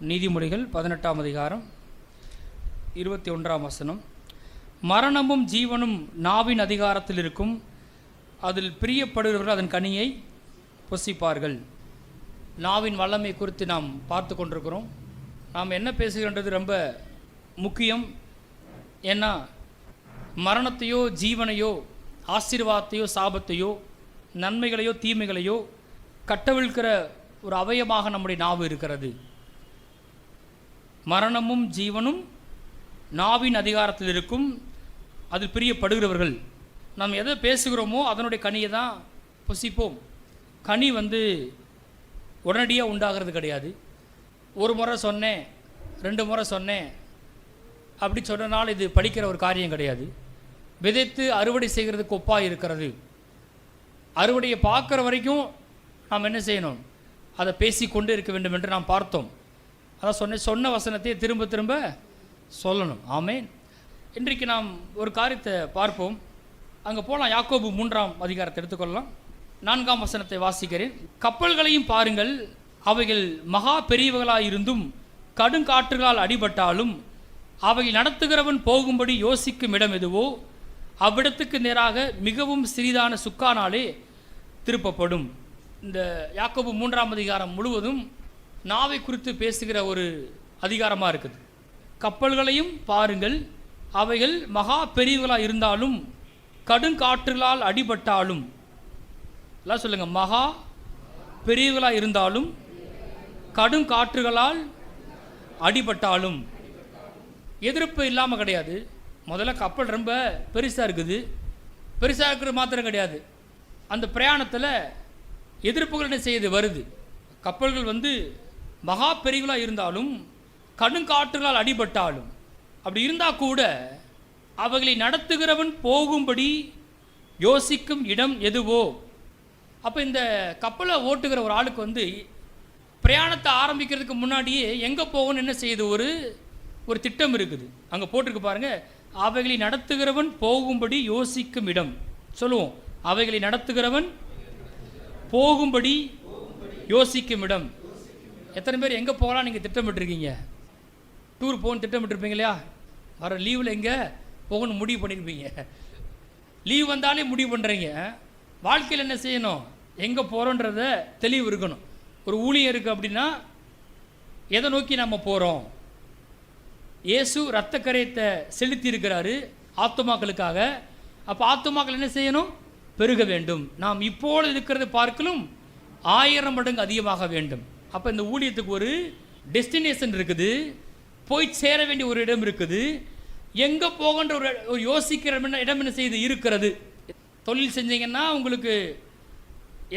நீதிமொழிகள் 18ஆம் அதிகாரம் 21ஆம் வசனம். மரணமும் ஜீவனும் நாவின் அதிகாரத்தில் இருக்கும், அதில் பிரியப்படுகிறவர்கள் அதன் கனியை புசிப்பார்கள். நாவின் வல்லமை குறித்து நாம் பார்த்து கொண்டிருக்கிறோம். நாம் என்ன பேசுகின்றது ரொம்ப முக்கியம். ஏன்னா மரணத்தையோ ஜீவனையோ ஆசீர்வாதத்தையோ சாபத்தையோ நன்மைகளையோ தீமைகளையோ கட்டவிழ்க்கிற ஒரு அவயமாக நம்முடைய நாவு இருக்கிறது. மரணமும் ஜீவனும் நாவின் அதிகாரத்தில் இருக்கும், அதில் பிரியப்படுகிறவர்கள். நாம் எதை பேசுகிறோமோ அதனுடைய கனியை தான் புசிப்போம். கனி உடனடியாக உண்டாகிறது கிடையாது. ஒரு முறை சொன்னேன், 2 முறை சொன்னேன் அப்படி சொன்னனால இது படிக்கிற ஒரு காரியம் கிடையாது. விதைத்து அறுவடை செய்கிறதுக்கு ஒப்பாக இருக்கிறது. அறுவடையை பார்க்குற வரைக்கும் நாம் என்ன செய்யணும்? அதை பேசிக்கொண்டு இருக்க வேண்டும் என்று நாம் பார்த்தோம். அதான் சொன்ன வசனத்தை திரும்ப திரும்ப சொல்லணும். ஆமென். இன்றைக்கு நாம் ஒரு காரியத்தை பார்ப்போம். அங்கே போகலாம். யாக்கோபு 3ஆம் அதிகாரத்தை எடுத்துக்கொள்ளலாம். 4ஆம் வசனத்தை வாசிக்கிறேன். கப்பல்களையும் பாருங்கள், அவைகள் மகா பெரியவர்களாயிருந்தும் கடுங்காற்றுகளால் அடிபட்டாலும் அவைகள் நடத்துகிறவன் போகும்படி யோசிக்கும் இடம் எதுவோ அவ்விடத்துக்கு நேராக மிகவும் சிறிதான சுக்கானாலே திருப்பப்படும். இந்த யாக்கோபு 3ஆம் அதிகாரம் முழுவதும் நாவை குறித்து பேசுகிற ஒரு அதிகாரமாக இருக்குது. கப்பல்களையும் பாருங்கள், அவைகள் மகா பெரியவர்களாக இருந்தாலும் கடுங்காற்றுகளால் அடிபட்டாலும், எல்லாம் சொல்லுங்கள், மகா பெரியவர்களாக இருந்தாலும் கடுங்காற்றுகளால் அடிபட்டாலும். எதிர்ப்பு இல்லாமல் கிடையாது. முதல்ல கப்பல் ரொம்ப பெருசாக இருக்குது. பெருசாக இருக்கிறது மாத்திரம் கிடையாது, அந்த பிரயாணத்தில் எதிர்ப்புகள் என்ன செய்யுது? வருது. கப்பல்கள் மகா பெரியவர்களாக இருந்தாலும் கடுங்காற்றுகளால் அடிபட்டாலும், அப்படி இருந்தால் கூட அவைகளை நடத்துகிறவன் போகும்படி யோசிக்கும் இடம் எதுவோ. அப்போ இந்த கப்பலை ஓட்டுகிற ஒரு ஆளுக்கு பிரயாணத்தை ஆரம்பிக்கிறதுக்கு முன்னாடியே எங்கே போகணும்னு என்ன செய்யுது? ஒரு திட்டம் இருக்குது. அங்கே போட்டிருக்கு பாருங்கள், அவைகளை நடத்துகிறவன் போகும்படி யோசிக்கும் இடம். சொல்லுவோம், அவைகளை நடத்துகிறவன் போகும்படி யோசிக்கும் இடம். எத்தனை பேர் எங்கே போகலாம் நீங்கள் திட்டமிட்டுருக்கீங்க? டூர் போகணுன்னு திட்டமிட்டுருப்பீங்க இல்லையா? வர லீவில் எங்கே போகணும்னு முடிவு பண்ணியிருப்பீங்க. லீவ் வந்தாலே முடிவு பண்ணுறீங்க. வாழ்க்கையில் என்ன செய்யணும்? எங்கே போகிறோன்றத தெளிவு இருக்கணும். ஒரு ஊழியம் இருக்குது அப்படின்னா எதை நோக்கி நம்ம போகிறோம்? இயேசு இரத்த கரையத்தை செலுத்தி இருக்கிறாரு ஆத்துமாக்களுக்காக. அப்போ ஆத்துமாக்கள் என்ன செய்யணும்? பெருக வேண்டும். நாம் இப்போது இருக்கிறது பார்க்கலும் 1000 மடங்கு அதிகமாக வேண்டும். அப்போ இந்த ஊழியத்துக்கு ஒரு டெஸ்டினேஷன் இருக்குது, போய் சேர வேண்டிய ஒரு இடம் இருக்குது. எங்கே போகின்ற ஒரு யோசிக்கிற இடம் என்ன செய்து இருக்கிறது. தொழில் செஞ்சீங்கன்னா உங்களுக்கு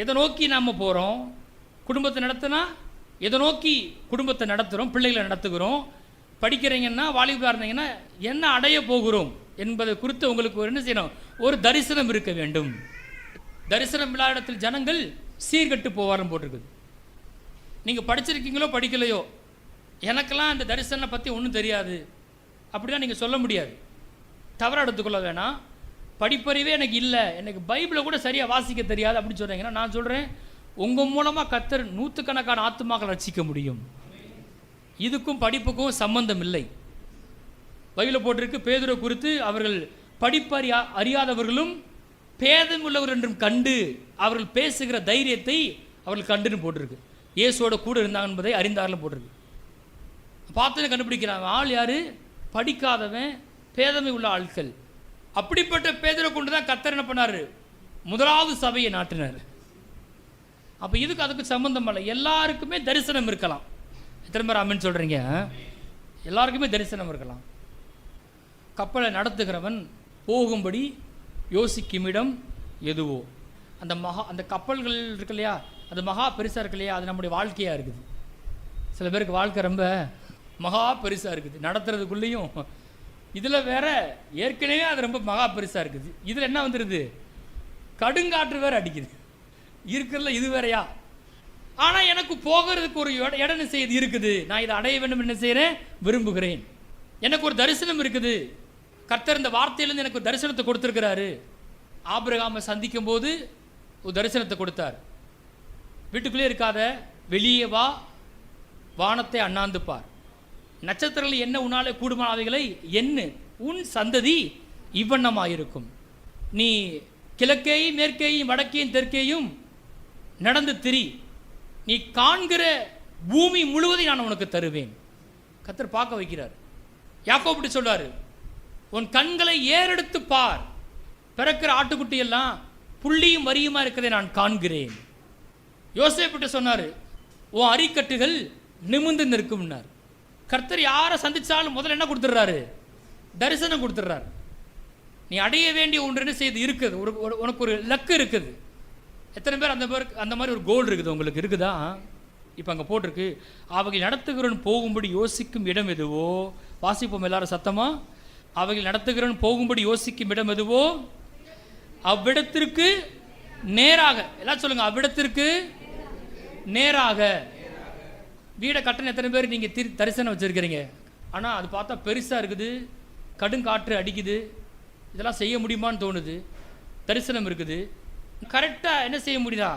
எதை நோக்கி நாம் போகிறோம்? குடும்பத்தை நடத்தினா எதை நோக்கி குடும்பத்தை நடத்துகிறோம், பிள்ளைகளை நடத்துகிறோம். படிக்கிறீங்கன்னா, வாலிபராக இருந்தீங்கன்னா என்ன அடைய போகிறோம் என்பதை குறித்து உங்களுக்கு என்ன செய்யணும்? ஒரு தரிசனம் இருக்க வேண்டும். தரிசனம் இல்லாத இடத்தில் ஜனங்கள் சீர்கட்டு போவாரும் போட்டிருக்குது. நீங்கள் படிச்சிருக்கீங்களோ படிக்கலையோ, எனக்கெல்லாம் அந்த தரிசனை பற்றி ஒன்றும் தெரியாது அப்படிலாம் நீங்கள் சொல்ல முடியாது. தவறாக எடுத்துக்கொள்ள வேணாம். படிப்பறிவே எனக்கு இல்லை, எனக்கு பைபிளை கூட சரியாக வாசிக்க தெரியாது அப்படின்னு சொல்கிறீங்கன்னா, நான் சொல்கிறேன், உங்கள் மூலமாக கர்த்தர் 100கணக்கான ஆத்துமாக்களை ரட்சிக்க முடியும். இதுக்கும் படிப்புக்கும் சம்பந்தம் இல்லை. பைபிளில் போட்டிருக்கு, பேதுரை குறித்து அவர்கள் படிப்பு அறியாதவர்களும் பேதம் உள்ளவர் என்றும் கண்டு அவர்கள் பேசுகிற தைரியத்தை அவர்கள் கண்டுன்னு போட்டிருக்கு. இயேசுவோட கூட இருந்தாங்க என்பதை அறிந்தார்கள் போட்டிருக்கு. பார்த்து கண்டுபிடிக்கிறாங்க, ஆள் யார்? படிக்காதவன், பேதமை உள்ள ஆட்கள். அப்படிப்பட்ட பேதுரை கொண்டு தான் கர்த்தர் என்ன பண்ணார்? முதலாவது சபையை நாட்டினார். அப்போ இதுக்கு அதுக்கு சம்பந்தம் இல்லை. எல்லாருக்குமே தரிசனம் இருக்கலாம். எத்தனை பேர் ஆமென் சொல்கிறீங்க? எல்லாருக்குமே தரிசனம் இருக்கலாம். கப்பலை நடத்துகிறவன் போகும்படி யோசிக்கும் இடம் எதுவோ. அந்த கப்பல்கள் இருக்கு இல்லையா, அது மகா பெருசாக இருக்கு இல்லையா, அது நம்முடைய வாழ்க்கையாக இருக்குது. சில பேருக்கு வாழ்க்கை ரொம்ப மகா பெருசாக இருக்குது, நடத்துறதுக்குள்ளேயும். இதில் வேற ஏற்கனவே அது ரொம்ப மகா பெருசாக இருக்குது. இதில் என்ன வந்துடுது? கடுங்காற்று வேறு அடிக்குது. இருக்கிறதுல இது வேறையா? ஆனால் எனக்கு போகிறதுக்கு ஒரு இடம் செய்து இருக்குது. நான் இதை அடைய வேண்டும் என்ன செய்கிறேன்? விரும்புகிறேன். எனக்கு ஒரு தரிசனம் இருக்குது. கர்த்தர் இந்த வார்த்தையிலேருந்து எனக்கு ஒரு தரிசனத்தை கொடுத்துருக்கிறாரு. ஆபிரகாமை சந்திக்கும் போது ஒரு தரிசனத்தை கொடுத்தார். வீட்டுக்குள்ளே இருக்காத, வெளியே வா, வானத்தை அண்ணாந்து பார், நட்சத்திரங்கள் என்ன உன்னாலே கூடுமான அவைகளை எண்ணு, உன் சந்ததி இவ்வண்ணமாயிருக்கும். நீ கிழக்கேயும் மேற்கேயும் வடக்கேயும் தெற்கேயும் நடந்து திரி, நீ காண்கிற பூமி முழுவதை நான் உனக்கு தருவேன். கர்த்தர் பார்க்க வைக்கிறார். யாக்கோபு சொல்றாரு, உன் கண்களை ஏறெடுத்து பார், பிறக்கிற ஆட்டுக்குட்டி எல்லாம் புள்ளியும் வரியுமா இருக்கிறதை நான் காண்கிறேன். யோசேப்பு சொன்னாரு, உன் அரிக்கட்டுகள் நிமிர்ந்து நிற்கும்னார். கர்த்தர் யாரை சந்திச்சாலும் முதல்ல என்ன கொடுத்துட்றாரு? தரிசனம் கொடுத்துட்றாரு. நீ அடைய வேண்டிய ஒன்று என்ன செய்து இருக்குது, உனக்கு ஒரு லக்கு இருக்குது. எத்தனை பேர் அந்த மாதிரி ஒரு கோல் இருக்குது உங்களுக்கு இருக்குதா? இப்போ அங்கே போட்டிருக்கு, அவைகள் நடத்துகிறவன் போகும்படி யோசிக்கும் இடம் எதுவோ, வாசிப்போம் எல்லாரும் சத்தமா, அவைகள் நடத்துகிறவன் போகும்படி யோசிக்கும் இடம் எதுவோ அவ்விடத்திற்கு நேராக, எல்லாம் சொல்லுங்க, அவ்விடத்திற்கு நேராக. வீடை கட்டணம் எத்தனை பேர் நீங்கள் தரிசனம் வச்சுருக்கிறீங்க? ஆனால் அது பார்த்தா பெருசாக இருக்குது, கடுங்காற்று அடிக்குது, இதெல்லாம் செய்ய முடியுமான்னு தோணுது. தரிசனம் இருக்குது, கரெக்டாக என்ன செய்ய முடியுதா?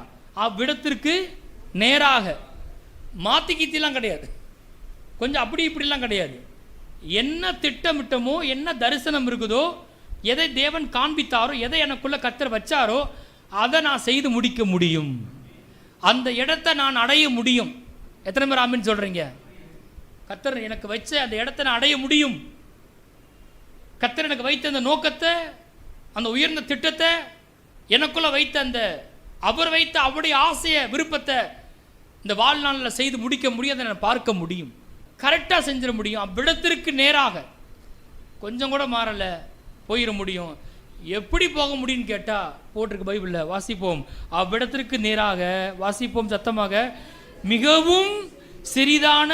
அவ்விடத்திற்கு நேராக. மாற்றி கீத்திலாம் கிடையாது, கொஞ்சம் அப்படி இப்படிலாம் கிடையாது. என்ன திட்டமிட்டமோ, என்ன தரிசனம் இருக்குதோ, எதை தேவன் காண்பித்தாரோ, எதை எனக்குள்ள கர்த்தர் வச்சாரோ அதை நான் செய்து முடிக்க முடியும். அந்த இடத்தை நான் அடைய முடியும். எத்தனை பேர் ஆமீன் சொல்றீங்க? கர்த்தர் எனக்கு வச்ச அந்த இடத்தை நான் அடைய முடியும். கர்த்தர் எனக்கு வைத்த அந்த நோக்கத்தை, அந்த உயர்ந்த திட்டத்தை, எனக்குள்ள வைத்த அந்த அவர் வைத்த அவருடைய ஆசையை, விருப்பத்தை இந்த வாழ்நாளில் செய்து முடிக்க முடியும். அதை நான் பார்க்க முடியும், கரெக்டாக செஞ்சிட முடியும். அவ்விடத்திற்கு நேராக கொஞ்சம் கூட மாறலை போயிட முடியும். எப்படி போக முடியும்னு கேட்டால் போட்டிருக்கு பைபிளில், வாசிப்போம். அவ்விடத்திற்கு நேராக, வாசிப்போம் சத்தமாக, மிகவும் சிறிதான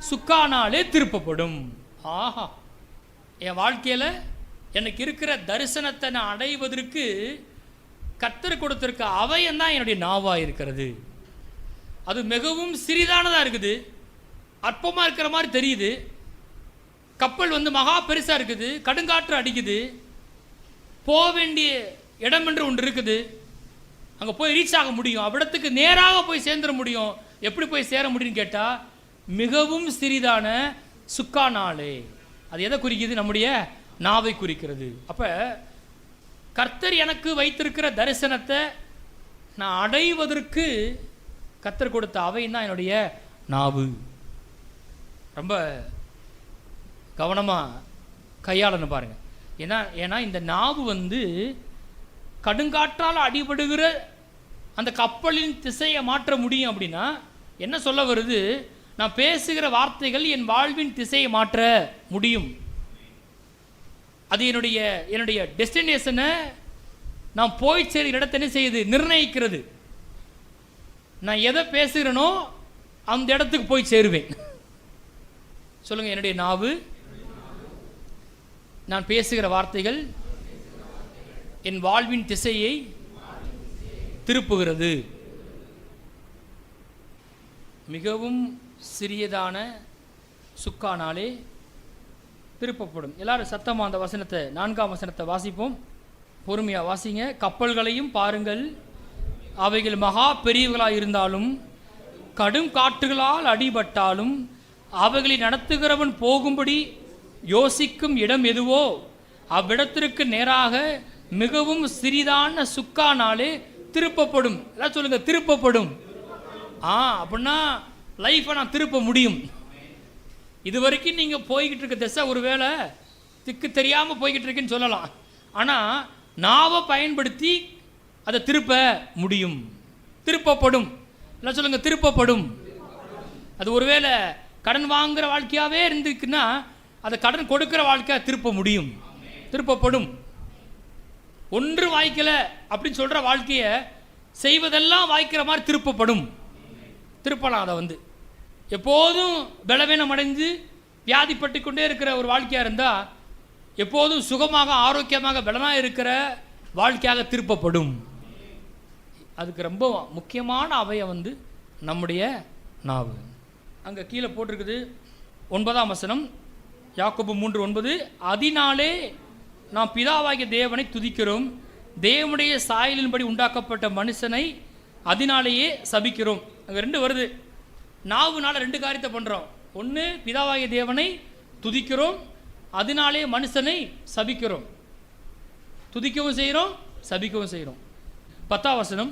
சுக்கானாலே திருப்பப்படும். ஆஹா, என் வாழ்க்கையில் எனக்கு இருக்கிற தரிசனத்தை நான் அடைவதற்கு கர்த்தர் கொடுத்திருக்க அவயம் தான் என்னுடைய நாவாக இருக்கிறது. அது மிகவும் சிறிதானதாக இருக்குது, அற்பமாக இருக்கிற மாதிரி தெரியுது. கப்பல் மகா பெருசாக இருக்குது, கடுங்காற்று அடிக்குது, போக வேண்டிய இடம் என்று ஒன்று இருக்குது, அங்கே போய் ரீச் ஆக முடியும், அவ்விடத்துக்கு நேராக போய் சேர்ந்துட முடியும். எப்படி போய் சேர முடியும்னு கேட்டால் மிகவும் சிறிதான சுக்கானாலே. அது எதை குறிக்குது? நம்முடைய நாவை குறிக்கிறது. அப்போ கர்த்தர் எனக்கு வைத்திருக்கிற தரிசனத்தை நான் அடைவதற்கு கர்த்தர் கொடுத்த அவையும் தான் என்னுடைய நாவு. ரொம்ப கவனமாக கையாளணும் பாருங்கள். ஏன்னா இந்த நாவு கடுங்காற்றால் அடிபடுகிற அந்த கப்பலின் திசையை மாற்ற முடியும். அப்படின்னா என்ன சொல்ல வருது? நான் பேசுகிற வார்த்தைகள் என் வாழ்வின் திசையை மாற்ற முடியும். அது என்னுடைய டெஸ்டினேஷனை நான் போய் சேருகிற இடத்தை என்ன செய்யுது? நிர்ணயிக்கிறது. நான் எதை பேசுகிறேனோ அந்த இடத்துக்கு போய் சேருவேன். சொல்லுங்க, என்னுடைய நாவு, நான் பேசுகிற வார்த்தைகள் என் வாழ்வின் திசையை திருப்புகிறது. மிகவும் சிறியதான சுக்கானாலே திருப்பப்படும். எல்லாரும் சத்தமாக அந்த வசனத்தை, 4ஆம் வசனத்தை வாசிப்போம். பொறுமையாக வாசிங்க. கப்பல்களையும் பாருங்கள், அவைகள் மகா பெரியவர்களாக இருந்தாலும் கடும் காற்றுகளால் அடிபட்டாலும் அவைகளை நடத்துகிறவன் போகும்படி யோசிக்கும் இடம் எதுவோ அவ்விடத்திற்கு நேராக மிகவும் சிறிதான சுக்கானாலே திருப்பப்படும். எல்லாம் சொல்லுங்க, திருப்பப்படும். அப்படின்னா லைஃப்பை நான் திருப்ப முடியும். இது வரைக்கும் நீங்கள் போய்கிட்டு இருக்க திசை ஒருவேளை திக்கு தெரியாமல் போய்கிட்டு இருக்குன்னு சொல்லலாம். ஆனால் நாவை பயன்படுத்தி அதை திருப்ப முடியும். திருப்பப்படும். எல்லாம் சொல்லுங்க, திருப்பப்படும். அது ஒருவேளை கடன் வாங்குகிற வாழ்க்கையாகவே இருந்துக்குன்னா அதை கடன் கொடுக்குற வாழ்க்கையாக திருப்ப முடியும், திருப்பப்படும். ஒன்று வாய்க்கலை அப்படின்னு சொல்கிற வாழ்க்கையை செய்வதெல்லாம் வாய்க்கிற மாதிரி திருப்பப்படும். திருப்பலாம். அதை எப்போதும் பலவீனம் அடைந்து வியாதிப்பட்டு கொண்டே இருக்கிற ஒரு வாழ்க்கையாக இருந்தால் எப்போதும் சுகமாக ஆரோக்கியமாக பலனாக இருக்கிற வாழ்க்கையாக திருப்பப்படும். அதுக்கு ரொம்ப முக்கியமான அவயம் நம்முடைய நாவு. அங்கே கீழே போட்டிருக்குது 9ஆம் வசனம், யாக்கோபு 3:9. அதனாலே நாம் பிதாவாகிய தேவனை துதிக்கிறோம், தேவனுடைய சாயலின்படி உண்டாக்கப்பட்ட மனுஷனை அதனாலேயே சபிக்கிறோம். அங்கே 2 வருது. நாவுனால 2 காரியத்தை பண்ணுறோம். ஒன்று, பிதாவாகிய தேவனை துதிக்கிறோம், அதனாலே மனுஷனை சபிக்கிறோம். துதிக்கவும் செய்கிறோம், சபிக்கவும் செய்கிறோம். 10ஆம் வசனம்,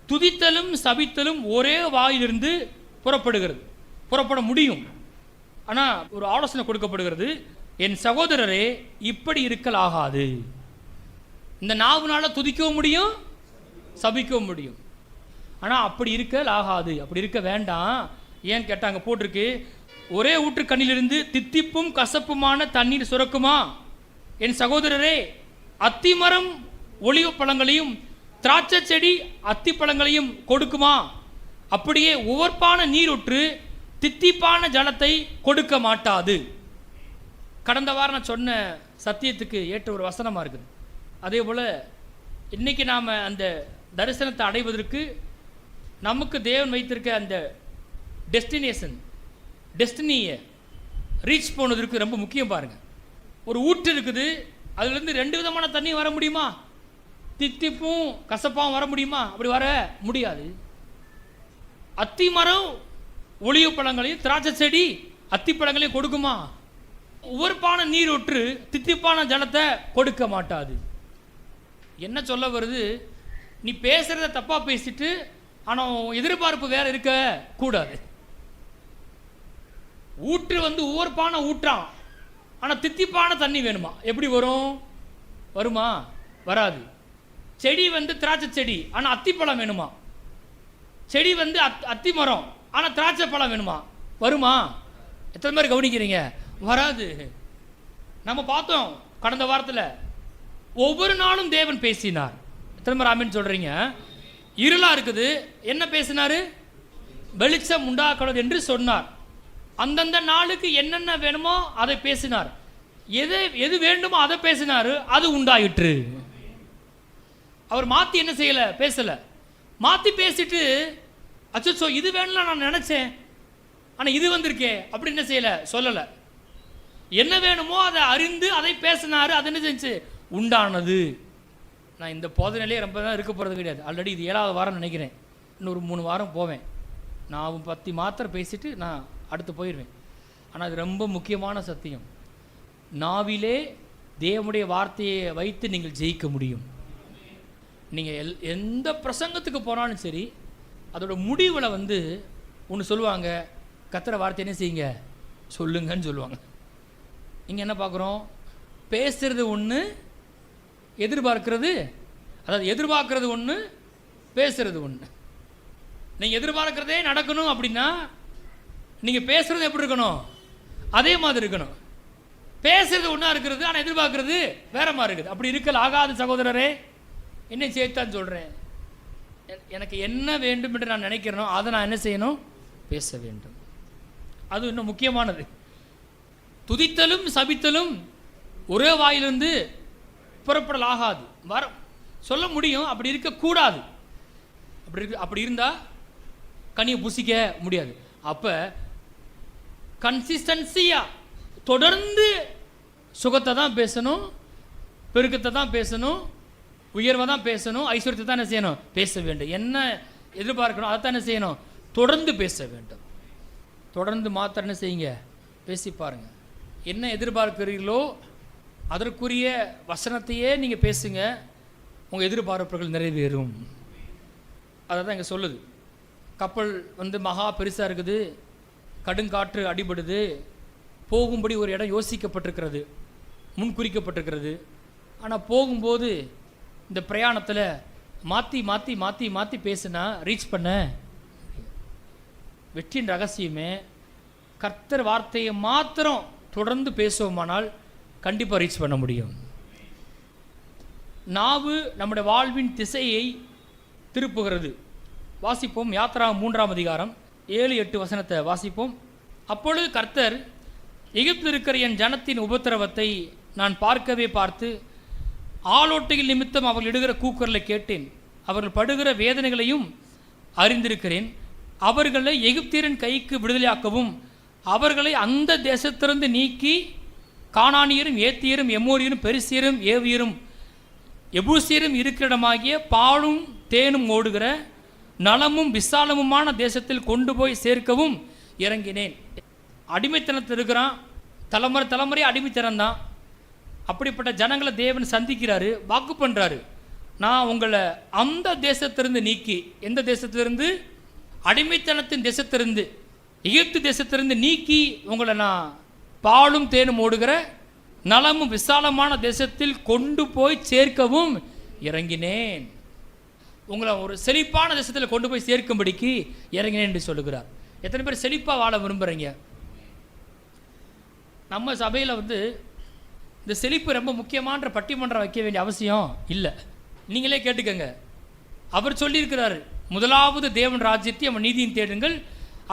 துதித்தலும் சபித்தலும் ஒரே வாயிலிருந்து புறப்படுகிறது. புறப்பட முடியும். ஆனால் ஒரு ஆலோசனை கொடுக்கப்படுகிறது, என் சகோதரரே இப்படி இருக்கலாகாது. இந்த நாவுனால துதிக்கவும் முடியும், சபிக்கவும் முடியும். ஆனால் அப்படி இருக்கலாகாது, அப்படி இருக்க வேண்டாம். ஏன்னு கேட்டாங்க, போட்டிருக்கு, ஒரே ஊற்று கண்ணிலிருந்து தித்திப்பும் கசப்புமான தண்ணீர் சுரக்குமா? என் சகோதரரே, அத்திமரம் ஒலிவ பழங்களையும் திராட்சை செடி அத்தி பழங்களையும் கொடுக்குமா? அப்படியே உவர்ப்பான நீரூற்று தித்திப்பான ஜலத்தை கொடுக்க மாட்டாது. கடந்த வாரம் நான் சொன்ன சத்தியத்துக்கு ஏற்ற ஒரு வசனமாக இருக்குது. அதே போல் இன்றைக்கி நாம் அந்த தரிசனத்தை அடைவதற்கு நமக்கு தேவன் வைத்திருக்க அந்த டெஸ்டினியை ரீச் போனதற்கு ரொம்ப முக்கியம். பாருங்கள், ஒரு ஊற்று இருக்குது, அதுலேருந்து 2 விதமான தண்ணி வர முடியுமா? தித்திப்பும் கசப்பாகவும் வர முடியுமா? அப்படி வர முடியாது. அத்தி மரம் ஒலிவ பழங்களையும் திராட்சை செடி அத்தி பழங்களையும் கொடுக்குமா? உவர்ப்பான நீரூற்று தித்திப்பான ஜலத்தை கொடுக்க மாட்டாது. என்ன சொல்ல வருது? நீ பேசுகிறத தப்பாக பேசிட்டு ஆனால் எதிர்பார்ப்பு வேற இருக்க கூடாது. ஊற்று உவர்ப்பான ஊற்றான், ஆனால் தித்திப்பான தண்ணி வேணுமா? எப்படி வரும்? வருமா? வராது. செடி திராட்சை செடி, ஆனால் அத்திப்பழம் வேணுமா? செடி அத்தி மரம், ஆனால் திராட்சை பழம் வேணுமா? வருமா? எத்தனை பேர் கவனிக்கிறீங்க? வராது. நம்ம பார்த்தோம் கடந்த வாரத்தில், ஒவ்வொரு நாளும் தேவன் பேசினார். எத்தனை பேர் ஆமென் சொல்றீங்க? இருளா இருக்குது, என்ன பேசினாரு? வெளிச்சம் உண்டாக்கணும் என்று சொன்னார். அந்தந்த நாளுக்கு என்னென்ன வேணுமோ அதை பேசினார். எது வேண்டுமோ அதை பேசினாரு, அது உண்டாயிற்று. அவர் மாற்றி என்ன செய்யலை? பேசலை. மாற்றி பேசிட்டு, அச்சோ இது வேணும்ல நான் நினச்சேன், ஆனால் இது வந்திருக்கே அப்படி என்ன செய்யலை? சொல்லலை. என்ன வேணுமோ அதை அறிந்து அதை பேசினாரு, அது என்ன செஞ்சு? உண்டானது. நான் இந்த போதனையிலே ரொம்ப தான் இருக்க போகிறது கிடையாது. ஆல்ரெடி இது 7வது வாரம் நினைக்கிறேன். இன்னொரு 3 வாரம் போவேன். நான் 10 மாத்திரை பேசிட்டு நான் அடுத்து போயிடுவேன். ஆனால் அது ரொம்ப முக்கியமான சத்தியம். நாவிலே தேவனுடைய வார்த்தையை வைத்து நீங்கள் ஜெயிக்க முடியும். நீங்கள் எந்த பிரசங்கத்துக்கு போனாலும் சரி, அதோட முடிவில் ஒன்று சொல்லுவாங்க, கர்த்தர் வார்த்தை என்ன செய்யுங்க? சொல்லுங்கன்னு சொல்லுவாங்க. இங்கே என்ன பார்க்குறோம்? பேசுறது ஒன்று, எதிர்பார்க்கறது ஒன்று, பேசுறது ஒன்று. நீங்கள் எதிர்பார்க்கிறதே நடக்கணும் அப்படின்னா நீங்கள் பேசுகிறது எப்படி இருக்கணும்? அதே மாதிரி இருக்கணும். பேசுறது ஒன்றா இருக்கிறது, ஆனால் எதிர்பார்க்கறது வேற மாதிரி இருக்குது. அப்படி இருக்கல் ஆகாது சகோதரரே. என்ன சேர்த்தான் சொல்கிறேன், எனக்கு என்ன வேண்டும் என்று நான் நினைக்கிறேனோ அதை நான் என்ன செய்யணும்? பேச வேண்டும். அது இன்னும் முக்கியமானது. துதித்தலும் சபித்தலும் ஒரே வாயிலிருந்து புறப்படலாகாது. சொல்ல முடியும், அப்படி இருக்கக்கூடாது. அப்படி இருந்தால் கனியை புசிக்க முடியாது. அப்போ கன்சிஸ்டன்சியாக தொடர்ந்து சுகத்தை தான் பேசணும், பெருக்கத்தை தான் பேசணும், உயர்வை தான் பேசணும், ஐஸ்வர்யத்தை தான் என்ன செய்யணும்? பேச வேண்டும். என்ன எதிர்பார்க்கணும் அதை தான் என்ன செய்யணும்? தொடர்ந்து பேச வேண்டும். தொடர்ந்து மாத்திரம் என்ன செய்யுங்க? பேசி பாருங்கள். என்ன எதிர்பார்க்கிறீர்களோ அதற்குரிய வசனத்தையே நீங்கள் பேசுங்க, உங்கள் எதிர்பார்ப்புகள் நிறைவேறும். அதை தான் இங்கே சொல்லுது. கப்பல் மகா பெருசாக இருக்குது, கடுங்காற்று அடிபடுது, போகும்படி ஒரு இடம் யோசிக்கப்பட்டிருக்கிறது, முன்குறிக்கப்பட்டிருக்கிறது. ஆனால் போகும்போது இந்த பிரயாணத்தில் மாற்றி மாற்றி மாற்றி மாற்றி பேசுனா ரீச் பண்ண வெற்றியின் ரகசியமே கர்த்தர் வார்த்தையை மாத்திரம் தொடர்ந்து பேசுவோமானால் கண்டிப்பாக ரீச் பண்ண முடியும். நாவு நம்முடைய வாழ்வின் திசையை திருப்புகிறது. வாசிப்போம். யாத்ரா 3ஆம் அதிகாரம் 7-8 வசனத்தை வாசிப்போம். அப்பொழுது கர்த்தர், எகிப்தில் இருக்கிற என் ஜனத்தின் உபத்திரவத்தை நான் பார்க்கவே பார்த்து ஆளோட்டையில் நிமித்தம் அவர்கள் இடுகிற கூக்குரலை கேட்டேன். அவர்கள் படுகிற வேதனைகளையும் அறிந்திருக்கிறேன். அவர்களை எகிப்தியரின் கைக்கு விடுதலையாக்கவும் அவர்களை அந்த தேசத்திலிருந்து நீக்கி கானானியரும் ஏத்தியரும் எமோரியரும் பெரிசியரும் ஏவியரும் எபூசியரும் இருக்கிற இடமாகிய பாலும் தேனும் ஓடுகிற நலமும் விசாலமுமான தேசத்தில் கொண்டு போய் சேர்க்கவும் இறங்கினேன். அடிமைத்தனத்தில் இருக்கிறான், தலைமுறை தலைமுறை அடிமைத்தனம் தான். அப்படிப்பட்ட ஜனங்களை தேவன் சந்திக்கிறாரு, வாக்கு பண்ணுறாரு, நான் உங்களை அந்த தேசத்திலிருந்து நீக்கி, எந்த தேசத்திலிருந்து? அடிமைத்தனத்தின் தேசத்திலிருந்து, எகிப்து தேசத்திலிருந்து நீக்கி உங்களை நான் பாலும் தேனும் ஓடுகிற நலமும் விசாலமான தேசத்தில் கொண்டு போய் சேர்க்கவும் இறங்கினேன். உங்களை ஒரு செழிப்பான தேசத்தில் கொண்டு போய் சேர்க்கும்படிக்கு இறங்கினேன் என்று சொல்லுகிறார். எத்தனை பேர் செழிப்பாக வாழ விரும்புகிறீங்க? நம்ம சபையில் இந்த செழிப்பு ரொம்ப முக்கியமான பட்டிமன்றம் வைக்க வேண்டிய அவசியம் இல்லை. நீங்களே கேட்டுக்கங்க. அவர் சொல்லியிருக்கிறாரு, முதலாவது தேவன் ராஜ்யத்தை அவன் நீதியும் தேடுங்கள்,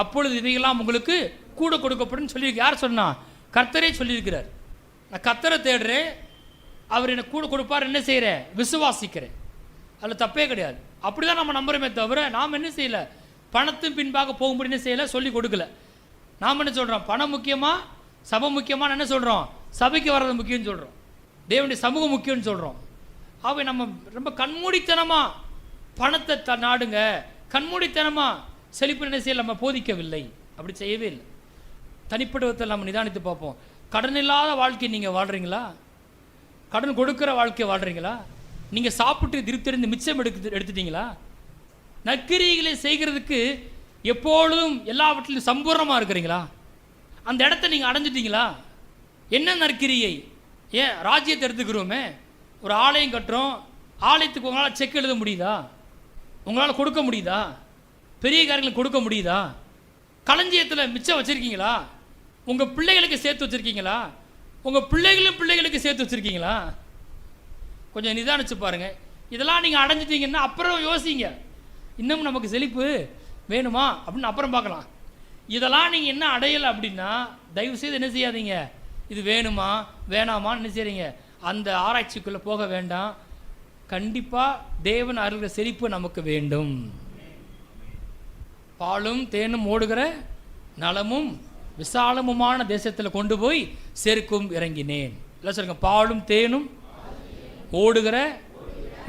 அப்பொழுது இவையெல்லாம் உங்களுக்கு கூட கொடுக்கப்படும் சொல்லியிருக்கு. யார் சொன்னா? கர்த்தரே சொல்லியிருக்கிறார். நான் கர்த்தரை தேடுறேன், அவர் எனக்கு கூட கொடுப்பார். என்ன செய்கிறேன்? விசுவாசிக்கிறேன். அதில் தப்பே கிடையாது. அப்படி தான் நம்ம நம்புறோமே தவிர நாம் என்ன செய்யலை, பணத்தின் பின்பாக போகும்படி என்ன செய்யலை, சொல்லி கொடுக்கல. நாம் என்ன சொல்கிறோம்? பணம் முக்கியமாக, சபை முக்கியமாக என்ன சொல்கிறோம்? சபைக்கு வர்றது முக்கியம்னு சொல்கிறோம், தேவனுடைய சமூகம் முக்கியம்னு சொல்கிறோம். அவை நம்ம ரொம்ப கண்மூடித்தனமாக பணத்தை நாடுங்க, கண்மூடித்தனமாக செழிப்பு என்ன செய்யல நம்ம போதிக்கவில்லை. அப்படி செய்யவே இல்லை. தனிப்பட்டவத்தில் நம்ம நிதானித்து பார்ப்போம். கடன் இல்லாத வாழ்க்கை நீங்கள் வாழ்கிறீங்களா? கடன் கொடுக்குற வாழ்க்கையை வாழ்கிறீங்களா? நீங்கள் சாப்பிட்டு திருப்தி மிச்சம் எடுத்துட்டீங்களா? நற்கிரியைகளை செய்கிறதுக்கு எப்பொழுதும் எல்லாவற்றிலும் சம்பூர்ணமாக இருக்கிறீங்களா? அந்த இடத்த நீங்கள் அடைஞ்சிட்டீங்களா? என்ன நற்கிரியை? ஏன் ராஜ்யத்தை எடுத்துக்கிறோமே, ஒரு ஆலயம் கட்டுறோம், ஆலயத்துக்கு உங்களால் செக் எழுத முடியுதா? உங்களால் கொடுக்க முடியுதா? பெரிய காரியங்களுக்கு கொடுக்க முடியுதா? களஞ்சியத்தில் மிச்சம் வச்சுருக்கீங்களா? உங்கள் பிள்ளைகளுக்கு சேர்த்து வச்சுருக்கீங்களா? உங்கள் பிள்ளைகளுக்கு சேர்த்து வச்சுருக்கீங்களா? கொஞ்சம் நிதானிச்சு பாருங்கள். இதெல்லாம் நீங்கள் அடைஞ்சிட்டீங்கன்னா அப்புறம் யோசிங்க, இன்னும் நமக்கு செழிப்பு வேணுமா அப்படின்னு அப்புறம் பார்க்கலாம். இதெல்லாம் நீங்கள் என்ன அடையலை அப்படின்னா தயவுசெய்து என்ன செய்யாதீங்க, இது வேணுமா வேணாமான்னு என்ன செய்றீங்க, அந்த ஆராய்ச்சிக்குள்ளே போக வேண்டாம். கண்டிப்பாக தேவன் அருகிற செழிப்பு நமக்கு வேண்டும். பாலும் தேனும் ஓடுகிற நலமும் விசாலமுமான தேசத்தில் கொண்டு போய் சேர்க்கும் இறங்கினேன். இல்லை சொல்லுங்க, பாலும் தேனும் ஓடுகிற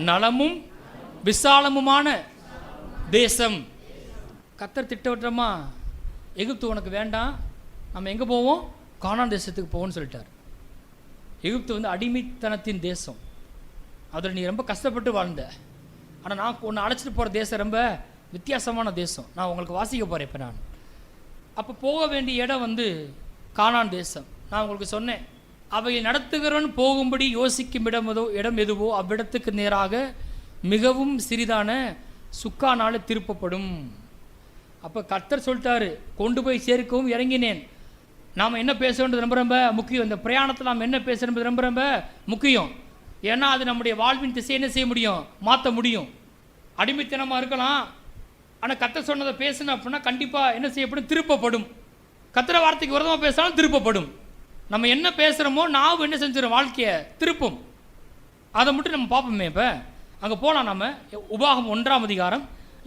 நலமும் விசாலமுமான தேசம். கர்த்தர் திட்டவட்டமா, எகிப்து உனக்கு வேண்டாம், நம்ம எங்கே போவோம்? கானான் தேசத்துக்கு போவோம்னு சொல்லிட்டார். எகிப்து அடிமைத்தனத்தின் தேசம், அதில் நீ ரொம்ப கஷ்டப்பட்டு வாழ்ந்த. ஆனால் நான் ஒன்று அழைச்சிட்டு போகிற தேசம் ரொம்ப வித்தியாசமான தேசம். நான் உங்களுக்கு வாசிக்க போகிறேன். இப்போ நான் அப்போ போக வேண்டிய இடம் கானான் தேசம். நான் உங்களுக்கு சொன்னேன், அவையை நடத்துகிறவன் போகும்படி யோசிக்கும் இடம் எதுவோ அவ்விடத்துக்கு நேராக மிகவும் சிறிதான சுக்கானால திருப்பப்படும். அப்போ கர்த்தர் சொல்லிட்டாரு, கொண்டு போய் சேர்க்கவும் இறங்கினேன். நாம் என்ன பேசுகிறது ரொம்ப ரொம்ப முக்கியம். இந்த பிரயாணத்தில் நாம் என்ன பேசுகிறது ரொம்ப ரொம்ப முக்கியம். ஏன்னா அது நம்முடைய வாழ்வின் திசை என்ன செய்ய முடியும், மாற்ற முடியும். அடிமைத்தனமாக இருக்கலாம், ஆனால் கர்த்தர் சொன்னதை பேசணும் அப்படின்னா கண்டிப்பாக என்ன செய்யப்படும், திருப்பப்படும். கர்த்தர் வார்த்தைக்கு விரோதமாக பேசினாலும் திருப்பப்படும். நம்ம என்ன பேசுகிறோமோ நாவு என்ன செஞ்சிடும், வாழ்க்கையை திருப்பும். அதை மட்டும் நம்ம பார்ப்போமே. இப்போ அங்கே போகலாம். நம்ம உபாகம் 1ஆம் அதிகாரம்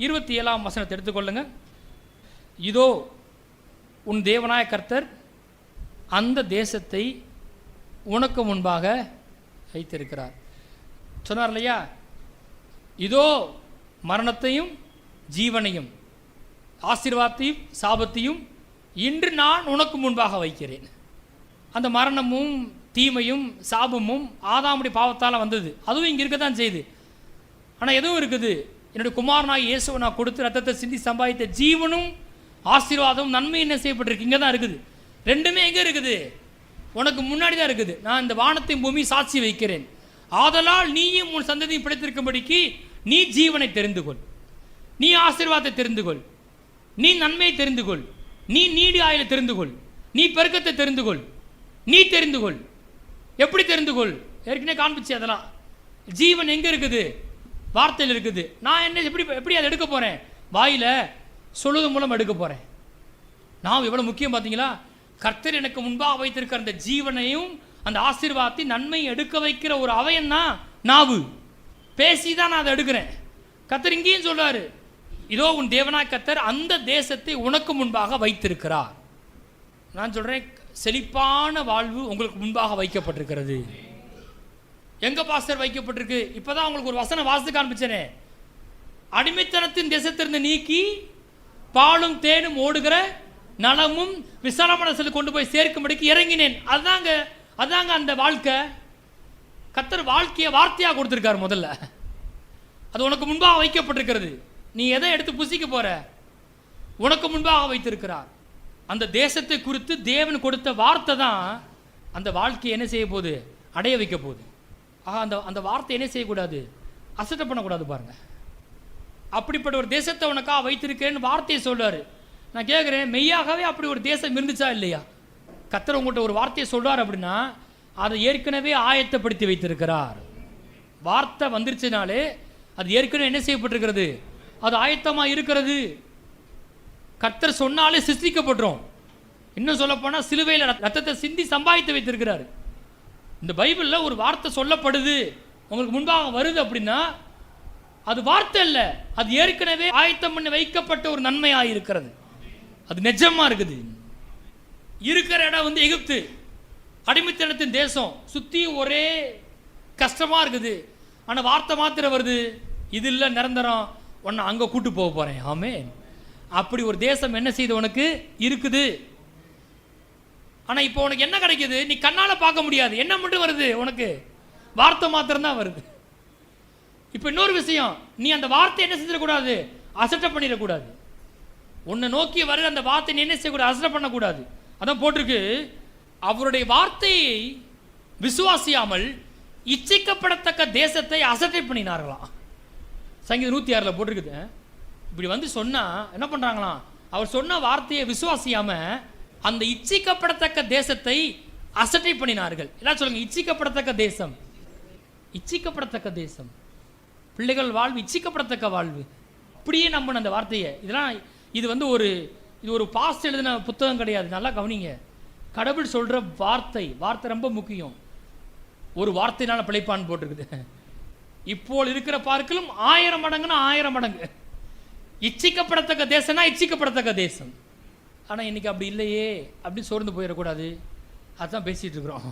27ஆம் வசனத்தை எடுத்துக்கொள்ளுங்க. இதோ உன் தேவனாய கர்த்தர் அந்த தேசத்தை உனக்கு முன்பாக வைத்திருக்கிறார் சொன்னார் இல்லையா? இதோ மரணத்தையும் ஜீவனையும் ஆசீர்வாதத்தையும் சாபத்தையும் இன்று நான் உனக்கு முன்பாக வைக்கிறேன். அந்த மரணமும் தீமையும் சாபமும் ஆதாமுடைய பாவத்தால் வந்தது, அதுவும் இங்கே இருக்க தான் செய்யுது. ஆனால் எதுவும் இருக்குது, என்னுடைய குமாரனாய் இயேசுவை நான் கொடுத்து ரத்தத்தை சிந்தி சம்பாதித்த ஜீவனும் ஆசீர்வாதமும் நன்மை என்ன செய்யப்பட்டிருக்கு, இங்கே தான் இருக்குது. ரெண்டுமே எங்கே இருக்குது? உனக்கு முன்னாடி தான் இருக்குது. நான் இந்த வானத்தையும் பூமி சாட்சி வைக்கிறேன். ஆதலால் நீயும் உன் சந்ததியும் பிழைத்திருக்கும்படிக்கு நீ ஜீவனை தெரிந்து கொள், நீ ஆசீர்வாதத்தை தெரிந்து கொள், நீ நன்மையை தெரிந்து கொள், நீ நீடி ஆயுளை தெரிந்து கொள், நீ பெருக்கத்தை தெரிந்து கொள், நீ தெரிந்து கொள். எப்படி தெரிந்து கொள்? ஏற்கனவே காண்பிச்சு. அதெல்லாம் ஜீவன் எங்கே இருக்குது? வார்த்தையில் இருக்குது. நான் என்ன எப்படி அதை எடுக்க போகிறேன்? வாயில் சொல்லுவது மூலம் எடுக்க போகிறேன். நான் எவ்வளோ முக்கியம் பார்த்தீங்களா? கர்த்தர் எனக்கு முன்பாக வைத்திருக்கிற அந்த ஜீவனையும் அந்த ஆசீர்வாதத்தை நன்மையை எடுக்க வைக்கிற ஒரு அவயன்னா நாவு. பேசி தான் நான் அதை எடுக்கிறேன். கர்த்தர் இங்கேயும் சொல்றாரு, இதோ உன் தேவனாய் கர்த்தர் அந்த தேசத்தை உனக்கு முன்பாக வைத்திருக்கிறார். நான் சொல்கிறேன், செழிப்பான வாழ்வு உங்களுக்கு முன்பாக வைக்கப்பட்டிருக்கிறது. எங்க பாஸ்டர் வைக்கப்பட்டிருக்கு? இப்போதான் உங்களுக்கு ஒரு வசனம் வாசித்து காண்பிச்சனே, அடிமைத்தனத்தின் தேசத்திலிருந்து நீக்கி பாலும் தேனும் ஓடுகிற நலமும் விசாலமான இடத்துல கொண்டு போய் சேர்க்கும்படிக்கு இறங்கினேன். அதாங்க அந்த வாழ்க்கை. கர்த்தர் வாழ்க்கையை வார்த்தையாக கொடுத்துருக்காரு. முதல்ல அது உனக்கு முன்பாக வைக்கப்பட்டிருக்கிறது. நீ எதை எடுத்து புசிக்க போற? உனக்கு முன்பாக வைத்திருக்கிறார். அந்த தேசத்தை குறித்து தேவன் கொடுத்த வார்த்தை தான் அந்த வாழ்க்கையை என்ன செய்ய போகுது? அடைய வைக்க போகுது. அந்த வார்த்தை என்ன செய்யக்கூடாது? அசட்டை பண்ணக்கூடாது. பாருங்க, அப்படிப்பட்ட ஒரு தேசத்தை உனக்காக வைத்திருக்கிறேன்னு வார்த்தையை சொல்றாரு. நான் கேட்குறேன், மெய்யாகவே அப்படி ஒரு தேசம் இருந்துச்சா இல்லையா? கர்த்தர் உங்கள்கிட்ட ஒரு வார்த்தையை சொல்றார் அப்படின்னா அதை ஏற்கனவே ஆயத்தப்படுத்தி வைத்திருக்கிறார். வார்த்தை வந்துருச்சுனாலே அது ஏற்கனவே என்ன செய்யப்பட்டிருக்கிறது? அது ஆயத்தமாக இருக்கிறது. கர்த்தர் சொன்னாலே சிருஷ்டிக்கப்பட்டுரும். இன்னும் சொல்லப்போனால் சிலுவையில் ரத்தத்தை சிந்தி சம்பாதித்து வைத்திருக்கிறார். இந்த பைபிளில் ஒரு வார்த்தை சொல்லப்படுது, உங்களுக்கு முன்பாக வருது அப்படின்னா அது வார்த்தை இல்லை, அது ஏற்கனவே ஆயத்தம் பண்ணி வைக்கப்பட்ட ஒரு நன்மையாக இருக்கிறது. அது நிஜமா இருக்குது. இருக்கிற இடம் வந்து எகிப்து, அடிமைத்தனத்தின் தேசம். சுற்றி ஒரே கஷ்டமாக இருக்குது. ஆனால் வார்த்தை மாத்திரம் வருது, இது இல்லை நிரந்தரம், உன்னை அங்கே கூட்டு போக போகிறேன். ஆமென். அப்படி ஒரு தேசம் என்ன செய்து உனக்கு இருக்குது. ஆனால் இப்போ உனக்கு என்ன கிடைக்குது? நீ கண்ணால் பார்க்க முடியாது. என்ன மட்டும் வருது உனக்கு? வார்த்தை மாத்திரம்தான் வருது. இப்போ இன்னொரு விஷயம், நீ அந்த வார்த்தை என்ன செஞ்சிடக்கூடாது? அசட்டை பண்ணிடக்கூடாது. உன்னை நோக்கி வருகிற அந்த வார்த்தை நீ என்ன செய்யக்கூடாது? அசட்டை பண்ணக்கூடாது. அதான் போட்டிருக்கு, அவருடைய வார்த்தையை விசுவாசியாமல் இச்சிக்கப்படத்தக்க தேசத்தை அசட்டை பண்ணினார்களாம். சங்கீதம் 106 போட்டிருக்குது. இப்படி வந்து சொன்னா என்ன பண்றாங்களாம்? அவர் சொன்ன வார்த்தையை விசுவாசியாம அந்த இச்சிக்கப்படத்தக்க தேசத்தை அசட்டை பண்ணினார்கள். எல்லாம் சொல்லுங்க, இச்சிக்கப்படத்தக்க தேசம். இச்சிக்கப்படத்தக்க தேசம், பிள்ளைகள் வாழ்வு இச்சிக்கப்படத்தக்க வாழ்வு. அப்படியே நம்பின அந்த வார்த்தையை. இது வந்து இது ஒரு பாஸ்ட் எழுதின புத்தகம் கிடையாது. நல்லா கவனிங்க. கடவுள் சொல்ற வார்த்தை ரொம்ப முக்கியம். ஒரு வார்த்தையினால பிழைப்பான் போட்டிருக்குது. இப்போ இருக்கிற பார்க்கலும் 1000 மடங்குன்னா 1000 மடங்கு. இச்சிக்கப்படத்தக்க தேசம்னா இச்சிக்கப்படத்தக்க தேசம். ஆனால் இன்னைக்கு அப்படி இல்லையே அப்படி சோர்ந்து போயிடக்கூடாது. அதுதான் பேசிட்டு இருக்கிறோம்.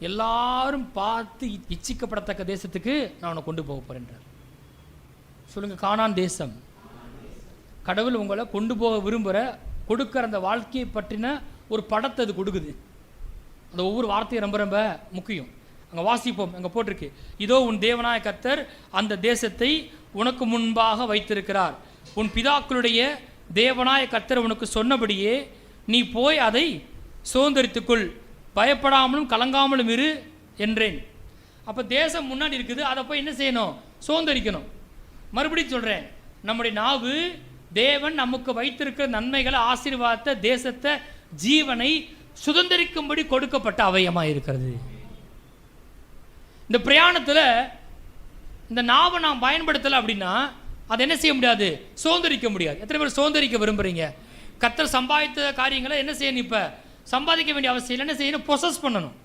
எல்லாரும் பார்த்து இச்சிக்கப்படத்தக்க தேசத்துக்கு நான் உன்னை கொண்டு போக போறேன்றார். சொல்லுங்க, கானான் தேசம். கடவுள் உங்களை கொண்டு போக விரும்புகிற கொடுக்குற அந்த வாழ்க்கையை பற்றின ஒரு படத்தை அது கொடுக்குது. அந்த ஒவ்வொரு வார்த்தையும் ரொம்ப ரொம்ப முக்கியம். அங்கே வாசிப்போம், அங்கே போட்டிருக்கு, இதோ உன் தேவனாய கர்த்தர் அந்த தேசத்தை உனக்கு முன்பாக வைத்திருக்கிறார். உன் பிதாக்களுடைய தேவனாய கர்த்தர் உனக்கு சொன்னபடியே நீ போய் அதை சுதந்தரித்துக்கொள், பயப்படாமலும் கலங்காமலும் இரு என்றேன். அப்போ தேசம் முன்னாடி இருக்குது, அதை போய் என்ன செய்யணும்? சுதந்தரிக்கணும். மறுபடியும் சொல்கிறேன், நம்முடைய நாவு தேவன் நமக்கு வைத்திருக்கிற நன்மைகளை, ஆசீர்வாதத்தை, தேசத்தை, ஜீவனை சுதந்திரிக்கும்படி கொடுக்கப்பட்ட அவயமாக இருக்கிறது. இந்த பிரயாணத்தில் இந்த நாவை நாம் பயன்படுத்தலை அப்படின்னா அதை என்ன செய்ய முடியாது? சுதந்திரிக்க முடியாது. எத்தனை பேர் சுதந்திரிக்க விரும்புகிறீங்க? கர்த்தர் சம்பாதித்த காரியங்களை என்ன செய்யணும்? இப்போ சம்பாதிக்க வேண்டிய அவசியம் இல்லை. என்ன செய்யணும்? பொசஸ் பண்ணணும்.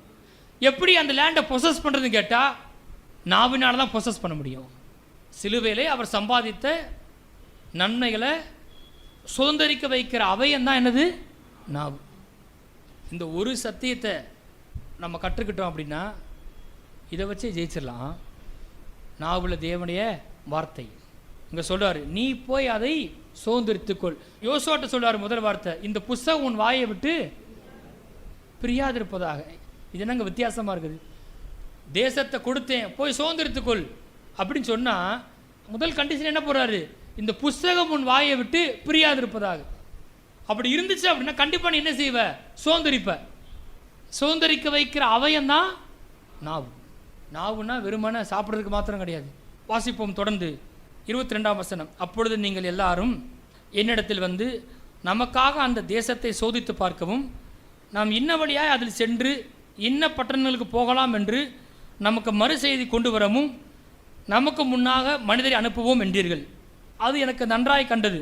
எப்படி அந்த லேண்டை பொசஸ் பண்ணுறதுன்னு கேட்டால் நாவினால தான் பொசஸ் பண்ண முடியும். சிலுவையிலே அவர் சம்பாதித்த நன்மைகளை சுதந்திரிக்க வைக்கிற அவயம் தான் என்னது? நாவு. இந்த ஒரு சத்தியத்தை நம்ம கற்றுக்கிட்டோம் அப்படின்னா இதை வச்சே ஜெயிச்சிடலாம். நாவுல தேவனுடைய வார்த்தை. இங்கே சொல்றாரு, நீ போய் அதை சுதந்திரித்துக்கொள். யோசுவாட்ட சொல்றாரு முதல் வார்த்தை, இந்த புஸ்தகம் உன் வாயை விட்டு பிரியாதிருப்பதாக. இது என்னங்க வித்தியாசமாக இருக்குது? தேசத்தை கொடுத்தேன், போய் சுதந்திரித்துக்கொள் அப்படின்னு சொன்னால் முதல் கண்டிஷன் என்ன போடுறாரு? இந்த புஸ்தகம் உன் வாயை விட்டு பிரியாதிருப்பதாக. அப்படி இருந்துச்சு அப்படின்னா கண்டிப்பாக நீ என்ன செய்வ? சுதந்திரிப்ப. சுதந்திரிக்க வைக்கிற அவயம்தான் நாவு. நாவுன்னா வெறுமன சாப்பிட்றதுக்கு மாத்திரம் கிடையாது. வாசிப்போம் தொடர்ந்து 22ஆம் வசனம். அப்பொழுது நீங்கள் எல்லாரும் என்னிடத்தில் வந்து நமக்காக அந்த தேசத்தை சோதித்து பார்க்கவும், நாம் இன்ன வழியாய் அதில் சென்று இன்ன பட்டணங்களுக்கு போகலாம் என்று நமக்கு மறு செய்தி கொண்டு வரவும், நமக்கு முன்னாக மனிதரை அனுப்புவோம் என்றீர்கள். அது எனக்கு நன்றாய் கண்டது.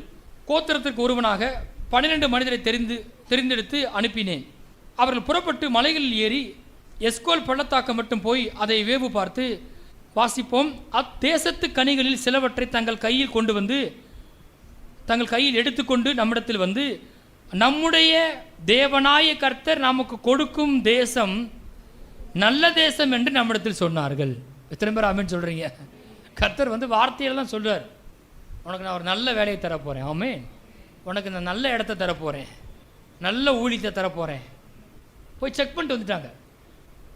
கோத்திரத்திற்கு ஒருவனாக 12 மனிதரை தெரிந்தெடுத்து அனுப்பினேன். அவர்கள் புறப்பட்டு மலைகளில் ஏறி எஸ்கோல் பள்ளத்தாக்கம் மட்டும் போய் அதை வேவு பார்த்து வாசிப்போம். அத்தேசத்து கனிகளில் சிலவற்றை தங்கள் கையில் கொண்டு வந்து தங்கள் கையில் எடுத்துக்கொண்டு நம்மிடத்தில் வந்து, நம்முடைய தேவனாய கர்த்தர் நமக்கு கொடுக்கும் தேசம் நல்ல தேசம் என்று நம்மிடத்தில் சொன்னார்கள். எத்தனை பேர் ஆமென் சொல்கிறீங்க? கர்த்தர் வந்து வார்த்தையெல்லாம் சொல்றார், உனக்கு நான் ஒரு நல்ல வேலையை தரப்போகிறேன், ஆமென், உனக்கு நான் நல்ல இடத்த தரப்போகிறேன், நல்ல ஊழியத்தை தரப்போகிறேன். போய் செக் பண்ணிட்டு வந்துட்டாங்க.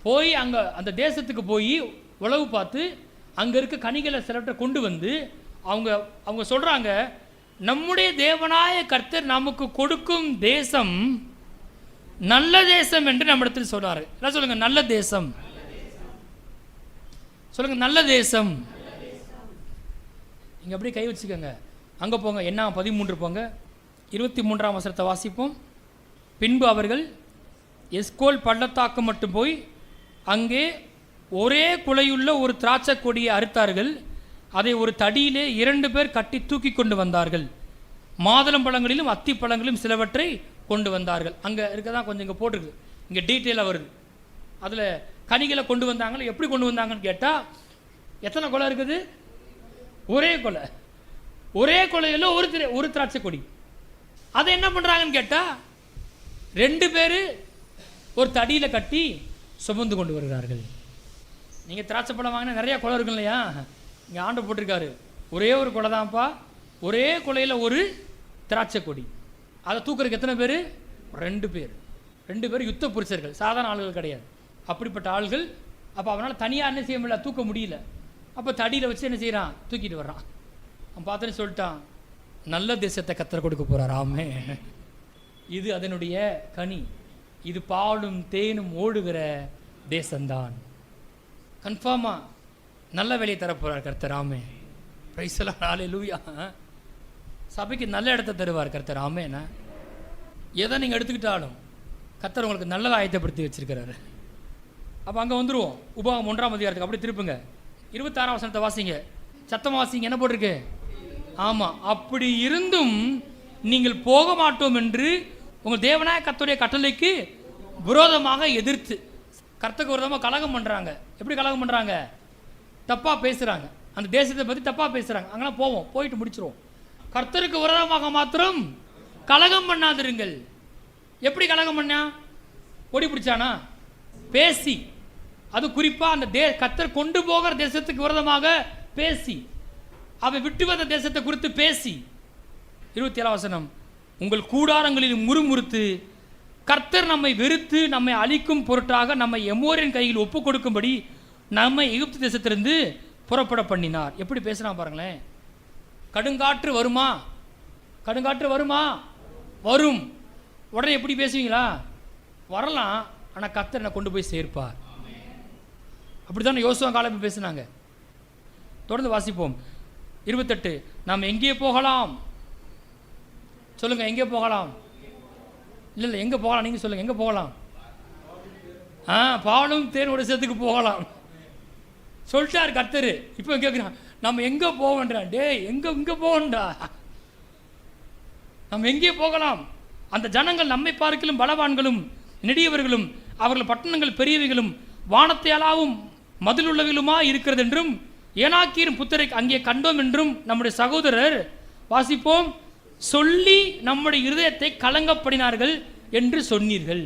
போய் அங்கே அந்த தேசத்துக்கு போய் உளவு பார்த்து அங்கே இருக்க கனிகளை சிலவற்றை கொண்டு வந்து அவங்க சொல்கிறாங்க, நம்முடைய தேவனாய கர்த்தர் நமக்கு கொடுக்கும் தேசம் நல்ல தேசம் என்று நம்மிடத்தில் சொல்றாரு. என்ன சொல்லுங்க? நல்ல தேசம். சொல்லுங்க, நல்ல தேசம். இங்கே அப்படியே கை வச்சுக்கோங்க. அங்கே போங்க, என்ன 13 போங்க, 23ஆம் வசனத்தை வாசிப்போம். பின்பு அவர்கள் எஸ்கோல் பள்ளத்தாக்கு மட்டும் போய் அங்கே ஒரே குலையுள்ள ஒரு திராட்சை கொடியை அறுத்தார்கள். அதை ஒரு தடியிலே 2 பேர் கட்டி தூக்கி கொண்டு வந்தார்கள். மாதுளம் பழங்களிலும் அத்தி பழங்களிலும் சிலவற்றை கொண்டு வந்தார்கள். அங்கே இருக்கதான் கொஞ்சம் இங்கே போட்டிருக்கு, இங்கே டீட்டெயிலாக வருது. அதில் கனிகளை கொண்டு வந்தாங்களே, எப்படி கொண்டு வந்தாங்கன்னு கேட்டால், எத்தனை கொலை இருக்குது? ஒரே கொலை. ஒரே கொலையில் ஒரு திராட்சை கொடி. அதை என்ன பண்ணுறாங்கன்னு கேட்டால் 2 பேர் ஒரு தடியில் கட்டி சுமந்து கொண்டு வருகிறார்கள். நீங்கள் திராட்சை பழம் வாங்கினா நிறையா கொலை இருக்கும் இல்லையா? இங்கே ஆண்டு போட்டிருக்காரு, ஒரே ஒரு கொலை தான்ப்பா, ஒரே கொலையில் ஒரு திராட்சை கொடி. அதை தூக்குறதுக்கு எத்தனை பேர்? 2 பேர். 2 பேர் யுத்த புருஷர்கள், சாதாரண ஆளுகள் கிடையாது. அப்படிப்பட்ட ஆள்கள். அப்போ அவனால் தனியாக என்ன செய்ய முடியல, தூக்க முடியல. அப்போ தடியில் வச்சு என்ன செய்கிறான்? தூக்கிட்டு வர்றான். அவன் பார்த்துன்னு சொல்லிட்டான், நல்ல தேசத்தை கர்த்தர் கொடுக்க போகிறார். ஆமே, இது அதனுடைய கனி, இது பாலும் தேனும் ஓடுகிற தேசம்தான். கன்ஃபார்மாக நல்ல வேலையை தரப்போகிறார் கர்த்தர். ஆமே, பிரைஸ் எல்லாம் ஹல்லேலூயா. சபைக்கு நல்ல இடத்த தருவார் கர்த்தர். ஆமேனா, எதை நீங்கள் எடுத்துக்கிட்டாலும் கர்த்தர் உங்களுக்கு நல்லதை ஆயத்தப்படுத்தி வச்சிருக்கிறாரு. அப்போ அங்கே வந்துடுவோம். உபாகம் 1ஆம் அதிகாரத்துக்கு அப்படி திருப்புங்க. 26ஆம் வசனத்தை வாசிங்க, சத்தமாக வாசிங்க. என்ன போட்டிருக்கு? ஆமாம், அப்படி இருந்தும் நீங்கள் போக மாட்டோம் என்று உங்கள் தேவனாய கர்த்தருடைய கட்டளைக்கு விரோதமாக எதிர்த்து கர்த்தருக்கு விரோதமாக கலகம் பண்ணுறாங்க. எப்படி கலகம் பண்ணுறாங்க? தப்பாக பேசுகிறாங்க, அந்த தேசத்தை பற்றி தப்பாக பேசுகிறாங்க. அங்கெல்லாம் போவோம், போயிட்டு முடிச்சிருவோம். கர்த்தருக்கு விரோதமாக மாத்திரம் கலகம் பண்ணாதிருங்கள். எப்படி கலகம் பண்ணா? கொடி பிடிச்சானா? பேசி, அது குறிப்பாக அந்த கர்த்தர் கொண்டு போகிற தேசத்துக்கு விரோதமாக பேசி, அவன் விட்டு வந்த தேசத்தை குறித்து பேசி. 27ஆம் வசனம், உங்கள் கூடாரங்களில் முறுமுறுத்து கர்த்தர் நம்மை வெறுத்து நம்மை அழிக்கும் பொருட்டாக நம்மை எமோரின் கையில் ஒப்பு கொடுக்கும்படி நம்மை எகிப்து தேசத்திலிருந்து புறப்பட பண்ணினார். எப்படி பேசுகிறான் பாருங்களேன். கடுங்காற்று வருமா? கடுங்காற்று வருமா? வரும். உடனே எப்படி பேசுவீங்களா? வரலாம், ஆனால் கர்த்தர் என்னை கொண்டு போய் சேர்ப்பார். அப்படி தானே யோசுவா காலம் பேசினாங்க. தொடர்ந்து வாசிப்போம். 28, நாம் எங்கே போகலாம்? சொல்லுங்க, எங்கே போகலாம்? இல்லை எங்கே போகலாம்? நீங்கள் சொல்லுங்க, எங்கே போகலாம்? பாலும் தேனோட சேர்த்துக்கு போகலாம் சொல்லிட்டார் கர்த்தர். இப்போ கேட்குறான், நம்ம எங்கே போவோன்றான். எங்கே போகண்டா, நம்ம எங்கே போகலாம்? அந்த ஜனங்கள் நம்மை பார்க்கலும் பலவான்களும் நெடியவர்களும் அவர்கள் பட்டணங்கள் பெரியவைகளும் வானத்தையளாவும் மதில் உள்ளவைகளுமா இருக்கிறது என்றும் ஏனாக்கியின் புத்தரை அங்கே கண்டோம் என்றும் நம்முடைய சகோதரர் வாசிப்போம் சொல்லி நம்முடைய இருதயத்தை கலங்கப்படினார்கள் என்று சொன்னீர்கள்.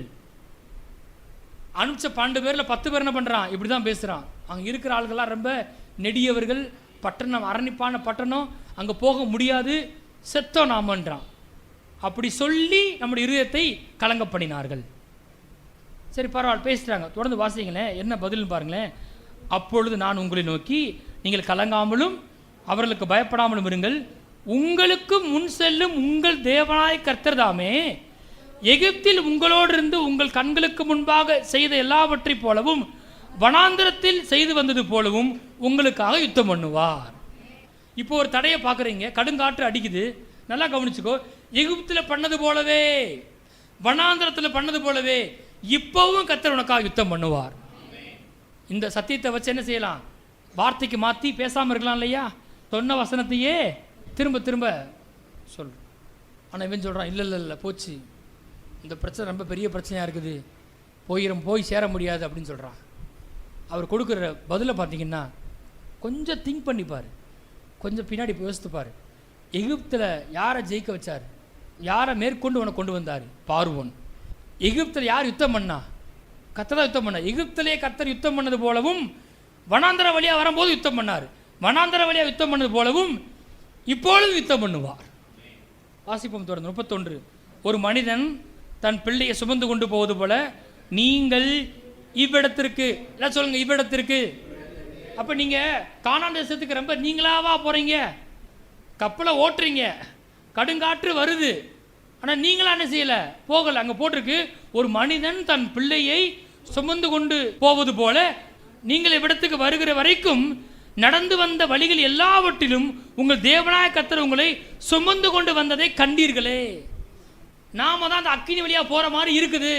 அனுப்பிச்ச 12 பேரில் 10 பேர் என்ன பண்ணுறான்? இப்படி தான் பேசுகிறான். அங்கே இருக்கிற ஆளுகள்லாம் ரொம்ப நெடியவர்கள், பட்டணம் அரணிப்பான பட்டணம், அங்கே போக முடியாது, செத்தோம் நாமன்றான். அப்படி சொல்லி நம்முடைய இருதயத்தை கலங்கப்படினார்கள். சரி பரவாயில்ல, பேசுகிறாங்க. தொடர்ந்து வாசிங்களேன், என்ன பதில்னு பாருங்களேன். அப்பொழுது நான் உங்களை நோக்கி, நீங்கள் கலங்காமலும் அவர்களுக்கு பயப்படாமலும் இருங்கள். உங்களுக்கு முன் செல்லும் உங்கள் தேவனாய கர்த்தர் தாமே எகிப்தில் உங்களோடு இருந்து உங்கள் கண்களுக்கு முன்பாக செய்த எல்லாவற்றை போலவும் வனாந்திரத்தில் செய்து வந்தது போலவும் உங்களுக்காக யுத்தம் பண்ணுவார். இப்போ ஒரு தடையை பார்க்குறீங்க, கடுங்காற்று அடிக்குது, நல்லா கவனிச்சுக்கோ. எகிப்தில் பண்ணது போலவே, வனாந்திரத்தில் பண்ணது போலவே இப்போவும் கர்த்தர் உனக்காக யுத்தம் பண்ணுவார். இந்த சத்தியத்தை வச்சு என்ன செய்யலாம்? வார்த்தைக்கு மாற்றி பேசாமல் இருக்கலாம் இல்லையா? சொன்ன வசனத்தையே திரும்ப திரும்ப சொல். ஆனால் இவன் சொல்கிறான், இல்லை போச்சு, இந்த பிரச்சனை ரொம்ப பெரிய பிரச்சனையாக இருக்குது, போய் சேர முடியாது அப்படின்னு சொல்கிறான். அவர் கொடுக்குற பதிலை பார்த்தீங்கன்னா கொஞ்சம் திங்க் பண்ணிப்பார், கொஞ்சம் பின்னாடி யோசித்துப்பார். எகிப்தில் யாரை ஜெயிக்க வச்சார்? யாரை மேற்கொண்டு உனக்கு கொண்டு வந்தார்? பார்வோன். எகிப்தில் யார் யுத்தம் பண்ணா? கர்த்தர் யுத்தம் பண்ணார். எகிப்திலே கர்த்தர் யுத்தம் பண்ணது போலவும் வனாந்தர வழியாக வரும்போது யுத்தம் பண்ணார். வனாந்தர வழியாக யுத்தம் பண்ணது போலவும் இப்பொழுது யுத்தம் பண்ணுவார். வாசிப்போம் தொடர்ந்து. 31, ஒரு மனிதன் தன் பிள்ளையை சுமந்து கொண்டு போவது போல நீங்கள் இவ்விடத்திற்கு, எல்லாம் சொல்லுங்க, இவ்விடத்திற்கு. அப்போ நீங்கள் கானான் தேசத்துக்கு ரொம்ப நீங்களாவா போகிறீங்க? கப்பலை ஓட்டுறீங்க, கடுங்காற்று வருது, ஆனால் நீங்களா என்ன செய்யலை, போகலை. அங்கே போட்டிருக்கு, ஒரு மனிதன் தன் பிள்ளையை சுமந்து கொண்டு போவது போல நீங்கள் இவ்விடத்துக்கு வருகிற வரைக்கும் நடந்து வந்த வழிகள் எல்லாவற்றிலும் உங்கள் தேவனாய கர்த்தர் உங்களை சுமந்து கொண்டு வந்ததை கண்டீர்களே. நாம தான் அந்த அக்கினி வழியாக போகிற மாதிரி இருக்குது,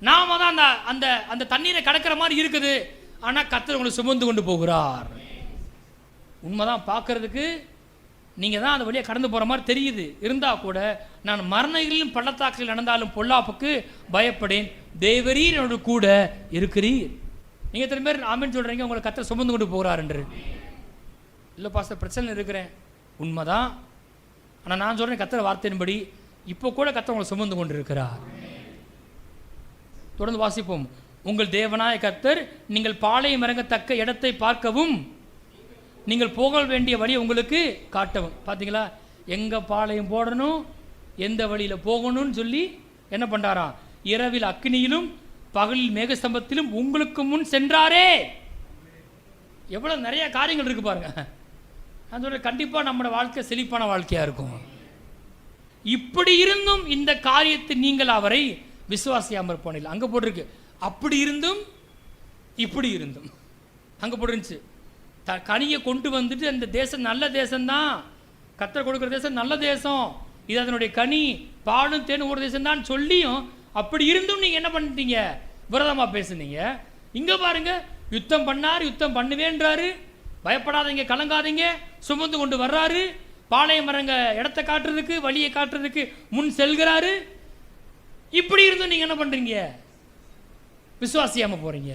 நாம தான் அந்த அந்த அந்த தண்ணீரை கடக்கிற மாதிரி இருக்குது, ஆனால் கர்த்தர் உங்களை சுமந்து கொண்டு போகிறார். உண்மைதான், பார்க்கறதுக்கு நீங்கள் தான் அந்த வழியாக கடந்து போகிற மாதிரி தெரியுது. இருந்தால் கூட நான் மரணங்களிலும் பள்ளத்தாக்கில் நடந்தாலும் பொல்லாப்புக்கு பயப்படேன், தேவரீர் என்னோட கூட இருக்கிறீர். நீங்கள் எத்தனை பேர் ஆமென் சொல்கிறீங்க உங்களை கர்த்தர் சுமந்து கொண்டு போகிறார் என்று? இல்லை பாஸ்டர், பிரச்சனை இருக்கிறேன். உண்மைதான், ஆனால் நான் சொல்கிறேன் கர்த்தர் வார்த்தையின்படி இப்போ கூட கர்த்தர் உங்களை சுமந்து கொண்டு இருக்கிறார். தொடர்ந்து வாசிப்போம். உங்கள் தேவனாய கர்த்தர் நீங்கள் பாளையம் இறங்கத்தக்க இடத்தை பார்க்கவும் நீங்கள் போக வேண்டிய வழி உங்களுக்கு காட்டவும். பார்த்தீங்களா, எங்கே பாளையம் போடணும், எந்த வழியில் போகணும்னு சொல்லி என்ன பண்ணுறாராம்? இரவில் அக்கினியிலும் பகலில் மேகஸ்தம்பத்திலும் உங்களுக்கு முன் சென்றாரே. எவ்வளோ நிறைய காரியங்கள் இருக்கு பாருங்க. நான் சொல்கிறேன், கண்டிப்பாக நம்மளோட வாழ்க்கை செழிப்பான வாழ்க்கையாக இருக்கும். இப்படி இருந்தும் இந்த காரியத்தை நீங்கள் அவரை விசுவாசியாமல் போனீங்க. அங்கே போட்டிருக்கு, அப்படி இருந்தும் இப்படி இருந்தும். அங்கே போட்டுருந்துச்சு, கனியை கொண்டு வந்துட்டு அந்த தேசம் நல்ல தேசம்தான், கர்த்தர் கொடுக்குற தேசம் நல்ல தேசம், இது அதனுடைய கனி, பாலும் தேனும் ஒரு தேசம் தான் சொல்லியும் அப்படி இருந்தும் நீங்கள் என்ன பண்ணிட்டீங்க? விரதமாக பேசுனீங்க. இங்கே பாருங்க, யுத்தம் பண்ணார், யுத்தம் பண்ணுவேன்றாரு, பயப்படாதீங்க, கலங்காதீங்க, சுமந்து கொண்டு வர்றாரு, பாளையம் மரங்க இடத்தை காட்டுறதுக்கு, வழியை காட்டுறதுக்கு முன் செல்கிறாரு. இப்படி இருந்தும் நீங்கள் என்ன பண்ணுறீங்க? விசுவாசியாமல் போகிறீங்க.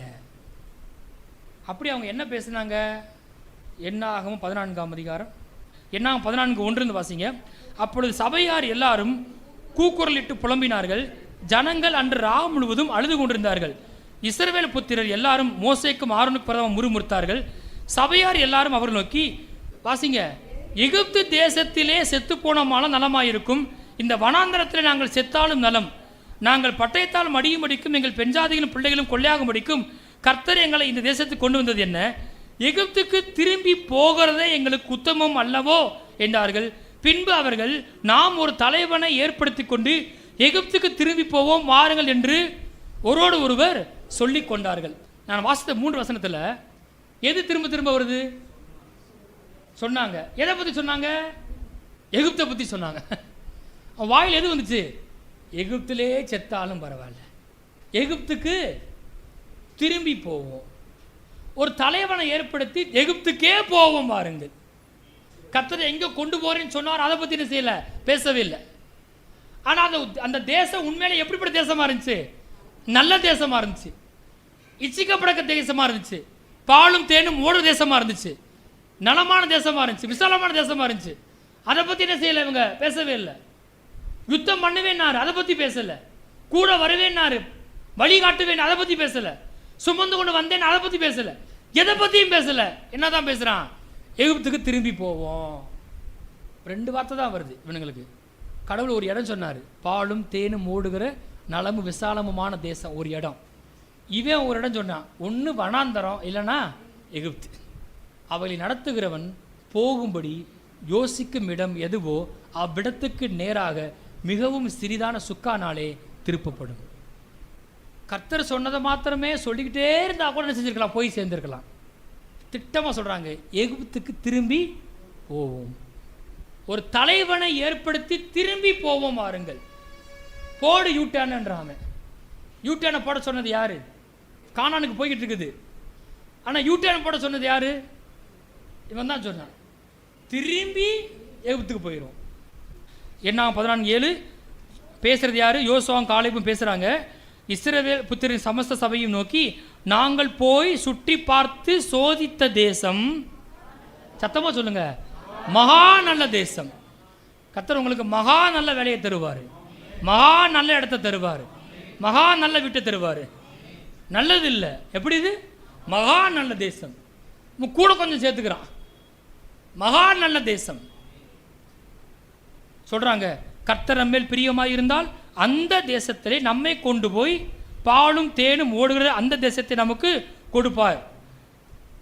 அப்படி அவங்க என்ன பேசுனாங்க? என்னாகும் 14ஆம் அதிகாரம், என்னாகும் 14:1 வாசிங்க. அப்பொழுது சபையார் எல்லாரும் கூக்குரலிட்டு புலம்பினார்கள். ஜனங்கள் அன்று ராவு முழுவதும் அழுது கொண்டிருந்தார்கள். இஸ்ரவேல் புத்திரர் எல்லாரும் மோசேக்கும் ஆரோனுக்கு பிரதம முறுமுறுத்தார்கள். சபையார் எல்லாரும் அவர் நோக்கி, வாசிங்க, எகிப்து தேசத்திலே செத்து போனமாலும் நலமாயிருக்கும், இந்த வனாந்தரத்தில் நாங்கள் செத்தாலும் நலம், நாங்கள் பட்டயத்தால் மடியும்படிக்கும் எங்கள் பெண்ஜாதிகளும் பிள்ளைகளும் கொள்ளையாகும்படிக்கும் கர்த்தர் எங்களை இந்த தேசத்துக்கு கொண்டு வந்தது என்ன? எகிப்துக்கு திரும்பி போகிறதே எங்களுக்கு உத்தமம் அல்லவோ என்றார்கள். பின்பு அவர்கள், நாம் ஒரு தலைவனை ஏற்படுத்தி கொண்டு எகிப்துக்கு திரும்பி போவோம் வாருங்கள் என்று ஒருவோடு ஒருவர் சொல்லி கொண்டார்கள். நான் வாசித்த 3 வசனத்தில் எது திரும்ப திரும்ப வருது? சொன்னாங்க. எதை பற்றி சொன்னாங்க? எகிப்தை பற்றி சொன்னாங்க. வாயில் எது வந்துச்சு? எகிப்திலே செத்தாலும் பரவாயில்ல, எகிப்துக்கு திரும்பி போவோம், ஒரு தலைவனை ஏற்படுத்தி எகிப்துக்கே போவோம் பாருங்கள். கர்த்தர் எங்கே கொண்டு போறேன்னு சொன்னார், அதை பற்றி என்ன செய்யல, பேசவே இல்லை. ஆனால் அந்த தேசம் உண்மையிலே எப்படிப்பட்ட தேசமா இருந்துச்சு? நல்ல தேசமா இருந்துச்சு, இச்சிக்கப்படக்க தேசமா இருந்துச்சு, பாலும் தேனும் ஓடுற தேசமா இருந்துச்சு, நலமான தேசமா இருந்துச்சு, விசாலமான தேசமா இருந்துச்சு. அதை பற்றி என்ன செய்யலை, இவங்க பேசவே இல்லை. யுத்தம் பண்ணுவேன்னாரு, அதை பற்றி பேசலை. கூட வருவேன்னாரு, வழிகாட்டுவேன், அதை பற்றி பேசலை. சுமந்து கொண்டு வந்தேன், அதை பற்றி பேசலை. எதை பற்றியும் பேசலை. என்னதான் பேசுகிறான்? எகிப்துக்கு திரும்பி போவோம். 2 வார்த்தை தான் வருது இவனுங்களுக்கு. கடவுள் ஒரு இடம் சொன்னார், பாலும் தேனும் ஓடுகிற நலமும் விசாலமுமான தேசம் ஒரு இடம். இவன் ஒரு இடம் சொன்னான், ஒன்று வனாந்தரம், இல்லைனா எகிப்து. அவளை நடத்துகிறவன் போகும்படி யோசிக்கும் இடம் எதுவோ அவ்விடத்துக்கு நேராக மிகவும் சிறிதான சுக்கானாலே திருப்பப்படும். கர்த்தர் சொன்னதை மாத்திரமே சொல்லிக்கிட்டே இருந்தால் கூட என்ன செஞ்சிருக்கலாம், போய் சேர்ந்திருக்கலாம். திட்டமாக சொல்கிறாங்க, எகிப்துக்கு திரும்பி போவோம், ஒரு தலைவனை ஏற்படுத்தி திரும்பி போவோம் வாருங்கள். போடு யூட்டேன்ன்றாங்க. யூட்டேனை போட சொன்னது யாரு? கானானுக்கு போய்கிட்டு இருக்குது. ஆனால் யூட்டேன் போட சொன்னது யாரு? இவன் தான் சொன்னான், திரும்பி எகிப்துக்கு போயிடும். என்ன 14:7 பேசுறது யாரு? யோசுவாவும் காலேபும் பேசுகிறாங்க. இஸ்ரவேல் புத்திரின் சமஸ்த சபையும் நோக்கி, நாங்கள் போய் சுற்றி பார்த்து சோதித்த தேசம், சத்தமாக சொல்லுங்க, மகா நல்ல தேசம். கர்த்தர் உங்களுக்கு மகா நல்ல வேலையை தருவார், மகா நல்ல இடத்த தருவார், மகா நல்ல வீட்டை தருவார். நல்லது இல்லை, எப்படி இது? மகா நல்ல தேசம். கூட கொஞ்சம் சேர்த்துக்கிறான், மகா நல்ல தேசம் சொல்றாங்க. கர்த்தர் நம்மேல் பிரியமாய் இருந்தால் அந்த தேசத்திலே நம்மை கொண்டு போய் பாலும் தேனும் ஓடுகிற அந்த தேசத்தை நமக்கு கொடுப்பார்.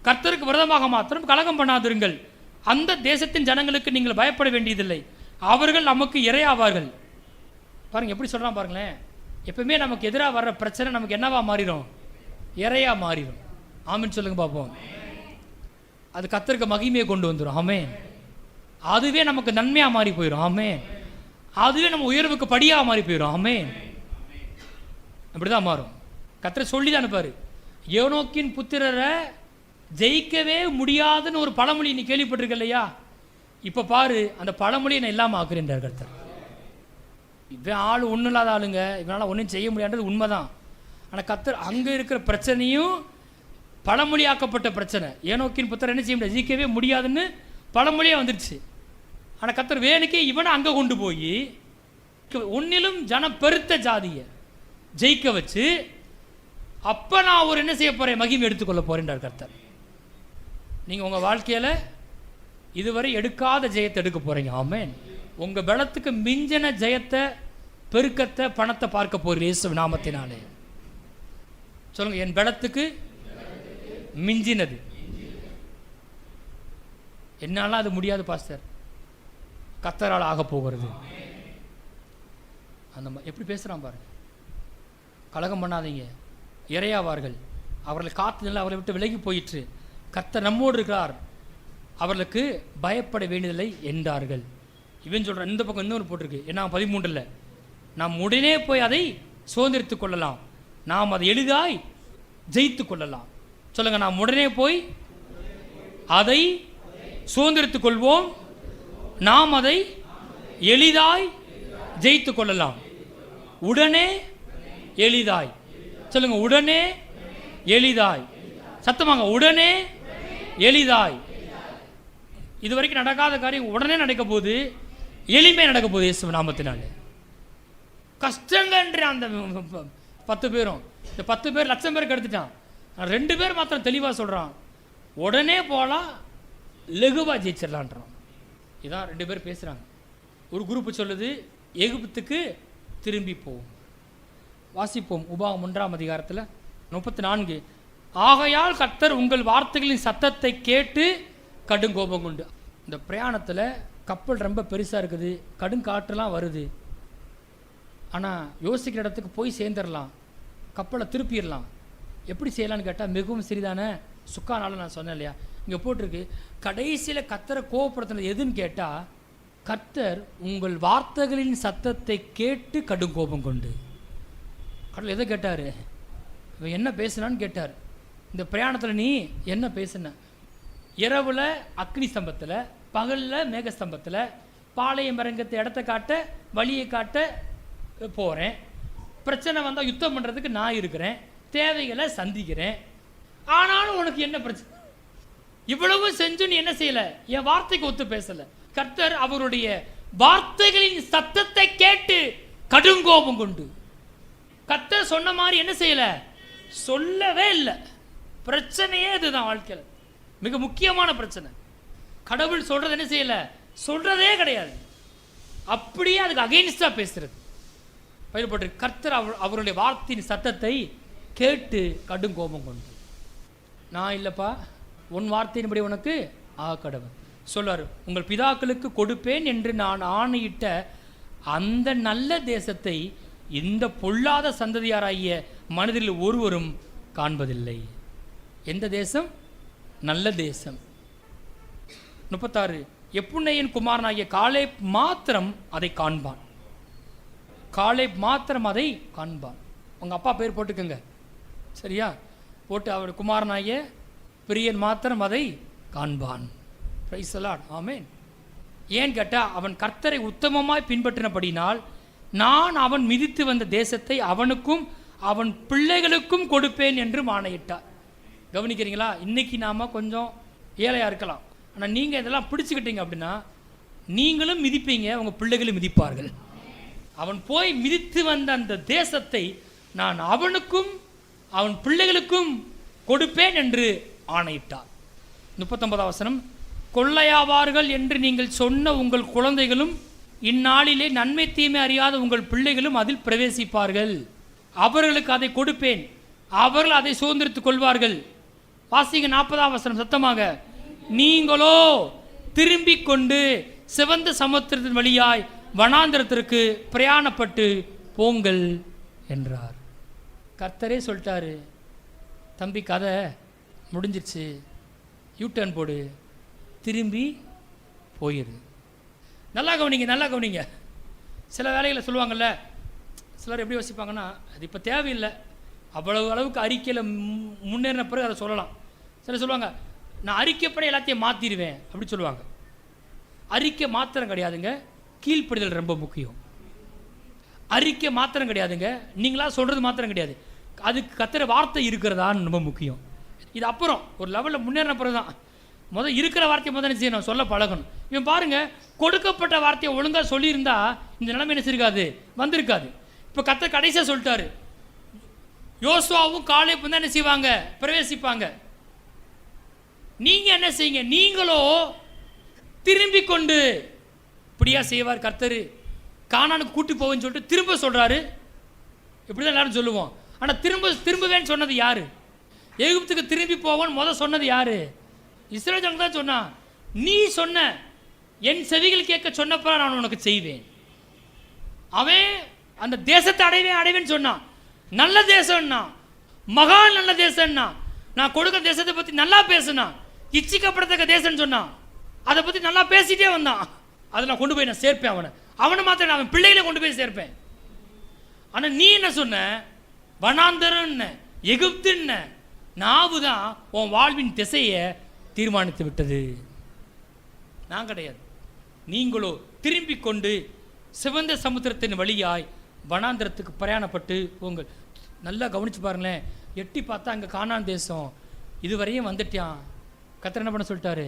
கர்த்தருக்கு விரதமாக மாத்திரம் கலகம் பண்ணாதிருங்கள். அந்த தேசத்தின் ஜனங்களுக்கு நீங்கள் பயப்பட வேண்டியதில்லை, அவர்கள் நமக்கு இரையாவார்கள். பாருங்க எப்படி சொல்கிறான் பாருங்களேன். எப்பவுமே நமக்கு எதிராக வர்ற பிரச்சனை நமக்கு என்னவா மாறிடும்? இரையா மாறிடும். ஆமீன் சொல்லுங்க பார்ப்போம். அது கர்த்தருக்கு மகிமையை கொண்டு வந்துடும். ஆமென். அதுவே நமக்கு நன்மையாக மாறி போயிடும். ஆமென். அதுவே நம்ம உயர்வுக்கு படியாக மாறி போயிடும். ஆமென். அப்படிதான் மாறும். கர்த்தர் சொல்லி தான் அனுப்பாரு, ஏனோக்கின் புத்திரரை ஜெயிக்கவே முடியாதுன்னு ஒரு பழமொழி நீ கேள்விப்பட்டிருக்க இல்லையா? இப்போ பாரு, அந்த பழமொழியை நான் இல்லாமல் ஆக்குறேன்றார் கர்த்தர். இவன் ஆள் ஒன்றும் இல்லாத ஆளுங்க, இவனால் ஒன்றும் செய்ய முடியாதுன்றது உண்மைதான். ஆனால் கர்த்தர் அங்கே இருக்கிற பிரச்சனையும் பழமொழியாக்கப்பட்ட பிரச்சனை. ஏனோக்கின் புத்திரர் என்ன செய்ய முடியாது, ஜெயிக்கவே முடியாதுன்னு பழமொழியாக வந்துடுச்சு. ஆனால் கர்த்தர் வேணுக்கே இவனை அங்கே கொண்டு போய் ஒன்னிலும் ஜனம் பெருத்த ஜாதியை ஜெயிக்க வச்சு, அப்போ நான் ஒரு என்ன செய்ய போகிறேன், மகிமை எடுத்துக்கொள்ள போகிறேன்றார் கர்த்தர். நீங்கள் உங்கள் வாழ்க்கையில் இதுவரை எடுக்காத ஜெயத்தை எடுக்க போகிறீங்க. ஆமென். உங்கள் பலத்துக்கு மிஞ்சின ஜெயத்தை, பெருக்கத்தை, பணத்தை பார்க்க போகிறீங்க இயேசு நாமத்தினாலே. சொல்லுங்கள், என் பலத்துக்கு மிஞ்சினது. என்னால் அது முடியாது பாஸ்டர், கர்த்தரால் ஆக போகிறது. அந்த எப்படி பேசுகிறான் பாருங்க. கலகம் பண்ணாதீங்க, இரையாவார்கள், அவர்களை காத்து நிலை அவரை விட்டு விலகி போயிற்று, கர்த்தர் நம்மோடு இருக்கிறார், அவர்களுக்கு பயப்பட வேண்டியதில்லை என்றார்கள். இவன் சொல்கிறான். இந்த பக்கம் இன்னொரு போட்டிருக்கு, ஏன்னா 13 நாம் உடனே போய் அதை சுதந்திரித்து கொள்ளலாம், நாம் அதை எளிதாய் ஜெயித்து கொள்ளலாம். சொல்லுங்க, நாம் உடனே போய் அதை சுதந்திரித்து கொள்வோம், நாம் அதை எளிதாய் ஜெயித்து கொள்ளலாம். உடனே எளிதாய். சொல்லுங்க, உடனே எளிதாய். சத்தமாங்க, உடனே எளிதாய். இதுவரைக்கும் நடக்காத காரியம் உடனே நடக்க போகுது, எளிமை நடக்க போகுது இயேசு நாமத்தினாலே. கஷ்டங்கன்ற அந்த 10 பேரும், இந்த 10 பேர் லட்சம் பேருக்கு எடுத்துட்டான். 2 பேர் மாத்திரம் தெளிவாக சொல்கிறான், உடனே போகலாம், லெகுவாக ஜெயிச்சிடலான்றான். இதான் 2 பேர் பேசுகிறாங்க. ஒரு குரூப்பு சொல்லுது, எகிப்துக்கு திரும்பி போவோம். வாசிப்போம் உபாகம் 1ஆம் அதிகாரத்தில் 34. ஆகையால் கர்த்தர் உங்கள் வார்த்தைகளின் சத்தத்தை கேட்டு கடுங்கோபம் கொண்டு. இந்த பிரயாணத்தில் கப்பல் ரொம்ப பெருசாக இருக்குது, கடுங்காற்றெல்லாம் வருது. ஆனால் யோசிக்கிற இடத்துக்கு போய் சேர்ந்துடலாம், கப்பலை திருப்பிடலாம். எப்படி செய்யலான்னு கேட்டால் மிகவும் சிறிதான சுக்கானாலும் நான் சொன்னேன் இல்லையா, இங்கே போட்டிருக்கு. கடைசியில் கர்த்தரை கோபப்படுத்தினது எதுன்னு கேட்டால், கர்த்தர் உங்கள் வார்த்தைகளின் சத்தத்தை கேட்டு கடுங்கோபம் கொண்டு. கடவுள் எதை கேட்டார்? இவன் என்ன பேசுனான்னு கேட்டார். இந்த பிரயாணத்தில் நீ என்ன பேசுன? இரவில் அக்னி ஸ்தம்பத்தில், பகலில் மேகஸ்தம்பத்தில், பாளையம் இறங்கத்தை இடத்த காட்ட, வழியை காட்ட போகிறேன். பிரச்சனை வந்தால் யுத்தம் பண்ணுறதுக்கு நான் இருக்கிறேன், தேவைகளை சந்திக்கிறேன். ஆனாலும் உனக்கு என்ன பிரச்சனை? இவ்வளவு செஞ்சு நீ என்ன செய்யலை? என் வார்த்தைக்கு ஒத்து பேசலை. கர்த்தர் அவருடைய வார்த்தைகளின் சத்தத்தை கேட்டு கடுங்கோபம் கொண்டு. கர்த்தர் சொன்ன மாதிரி என்ன செய்யலை? சொல்லவே இல்லை. பிரச்சனையே இதுதான் வாழ்க்கையில் மிக முக்கியமான பிரச்சனை. கடவுள் சொல்றது என்ன செய்யலை? சொல்றதே கிடையாது. அப்படியே அதுக்கு அகைன்ஸ்டா பேசுறது. பயிர்பட்டு கர்த்தர் அவருடைய வார்த்தையின் சத்தத்தை கேட்டு கடுங்கோபம் கொண்டு. நான் இல்லைப்பா, உன் வார்த்தையின்படி உனக்கு கடவுள் சொல்வார், உங்கள் பிதாக்களுக்கு கொடுப்பேன் என்று நான் ஆணையிட்ட அந்த நல்ல தேசத்தை இந்த பொல்லாத சந்ததியாராகிய மனிதரில் ஒருவரும் காண்பதில்லை. எந்த தேசம்? நல்ல தேசம். 36. எப்புன்னையின் குமாரனாகிய காலேப் மாத்திரம் அதை காண்பான். காலேப் மாத்திரம் அதை காண்பான். உங்கள் அப்பா பேர் போட்டுக்கோங்க, சரியா? போட்டு அவர் குமாரனாகிய பிரியன் மாத்திரம் அதை காண்பான். Praise the Lord. ஆமென். ஏன் கேட்டால், அவன் கர்த்தரை உத்தமமாய் பின்பற்றினபடினால் நான் அவன் மிதித்து வந்த தேசத்தை அவனுக்கும் அவன் பிள்ளைகளுக்கும் கொடுப்பேன் என்று ஆணையிட்டார். கவனிக்கிறீங்களா? இன்னைக்கு நாம் கொஞ்சம் ஏழையாக இருக்கலாம், ஆனால் நீங்கள் இதெல்லாம் பிடிச்சிக்கிட்டீங்க அப்படின்னா நீங்களும் மிதிப்பீங்க, உங்கள் பிள்ளைகளும் மிதிப்பார்கள். அவன் போய் மிதித்து வந்த அந்த தேசத்தை நான் அவனுக்கும் அவன் பிள்ளைகளுக்கும் கொடுப்பேன் என்று ஆணையிட்டார். 39 வசனம். கொள்ளையாவார்கள் என்று நீங்கள் சொன்ன உங்கள் குழந்தைகளும் இந்நாளிலே நன்மை தீமை அறியாத உங்கள் பிள்ளைகளும் அதில் பிரவேசிப்பார்கள். அவர்களுக்கு அதை கொடுப்பேன், அவர்கள் அதை சுதந்திரித்துக் கொள்வார்கள். வாசிங்க 40ஆம் வசனம் சத்தமாக. நீங்களோ திரும்பிக் கொண்டு சிவந்த சமுத்திரத்தின் வழியாய் வனாந்திரத்திற்கு பிரயாணப்பட்டு போங்கள் என்றார். கர்த்தரே சொல்லிட்டாரு, தம்பி கதை முடிஞ்சிருச்சு, யூட்டர்ன் போடு, திரும்பி போயிரு. நல்லா கவனிங்க, நல்லா கவனிங்க. சில வேலைகளை சொல்லுவாங்கள்ல, சிலர் எப்படி யோசிப்பாங்கன்னா, அது இப்போ தேவையில்லை, அவ்வளவு அளவுக்கு அறிக்கையில் முன்னேறின பிறகு அதை சொல்லலாம். சிலர் சொல்லுவாங்க, நான் அறிக்கைப்படி எல்லாத்தையும் மாற்றிடுவேன் அப்படி சொல்லுவாங்க. அறிக்கை மாத்திரம் கிடையாதுங்க, கீழ்ப்படிதல் ரொம்ப முக்கியம். அறிக்கை மாத்திரம் கிடையாதுங்க, நீங்களா சொல்கிறது மாத்திரம் கிடையாது, அதுக்கு கத்துற வார்த்தை இருக்கிறதான்னு ரொம்ப முக்கியம். இது அப்புறம் ஒரு லெவலில் முன்னேறின பிறகு தான். முதல் இருக்கிற வார்த்தையை முதல்ல செய்யணும், சொல்ல பழகணும். இவன் பாருங்க, கொடுக்கப்பட்ட வார்த்தையை ஒழுங்காக சொல்லியிருந்தா இந்த நிலைமை என்ன செய்யிருக்காது, வந்திருக்காது. இப்போ கர்த்தர் கடைசியாக சொல்லிட்டாரு, யோசுவாவும் காலேபும் தான் என்ன செய்வாங்க, பிரவேசிப்பாங்க. நீங்க என்ன செய்யுங்க, நீங்களோ திரும்பி கொண்டு. இப்படியா செய்வார் கர்த்தர், கானானுக்கு கூட்டி போவேன்னு சொல்லிட்டு திரும்ப சொல்றாரு. இப்படிதான் எல்லாரும் சொல்லுவோம். ஆனால் திரும்பவேன்னு சொன்னது யாரு? எகிப்துக்கு திரும்பி போவோன்னு முதல் சொன்னது யாரு? இஸ்ரவேல் ஜனங்க தான் சொன்னா. நீ சொன்ன, என் செவிகள் கேட்க சொன்னப்ப நான் உனக்கு செய்வேன். அவன் அந்த தேசத்தை அடைவேன்னு சொன்னான். நல்ல தேசம்னா, மகா நல்ல தேசம்னா, நான் கொடுக்க தேசத்தை பற்றி நல்லா பேசினான். இச்சிக்கப்படத்தக்க தேசம்னு சொன்னான், அதை பற்றி நல்லா பேசிட்டே வந்தான். அதை நான் கொண்டு போய் நான் சேர்ப்பேன். அவனை மாத்திரம் அவன் பிள்ளைகளை கொண்டு போய் சேர்ப்பேன். ஆனால் நீ என்ன சொன்ன, வனாந்தரம் எகிப்துன்னு நாவு தான் உன் வாழ்வின் திசையை தீர்மானித்து விட்டது, நான் கிடையாது. நீங்களோ திரும்பிக் கொண்டு சிவந்த சமுத்திரத்தின் வழியாய் வனாந்திரத்துக்கு பிரயாணப்பட்டு போங்கள். நல்லா கவனிச்சு பாருங்களேன். எட்டி பார்த்தா அங்கே கானான் தேசம், இதுவரையும் வந்துட்டான். கர்த்தர் என்ன பண்ண சொல்லிட்டாரு,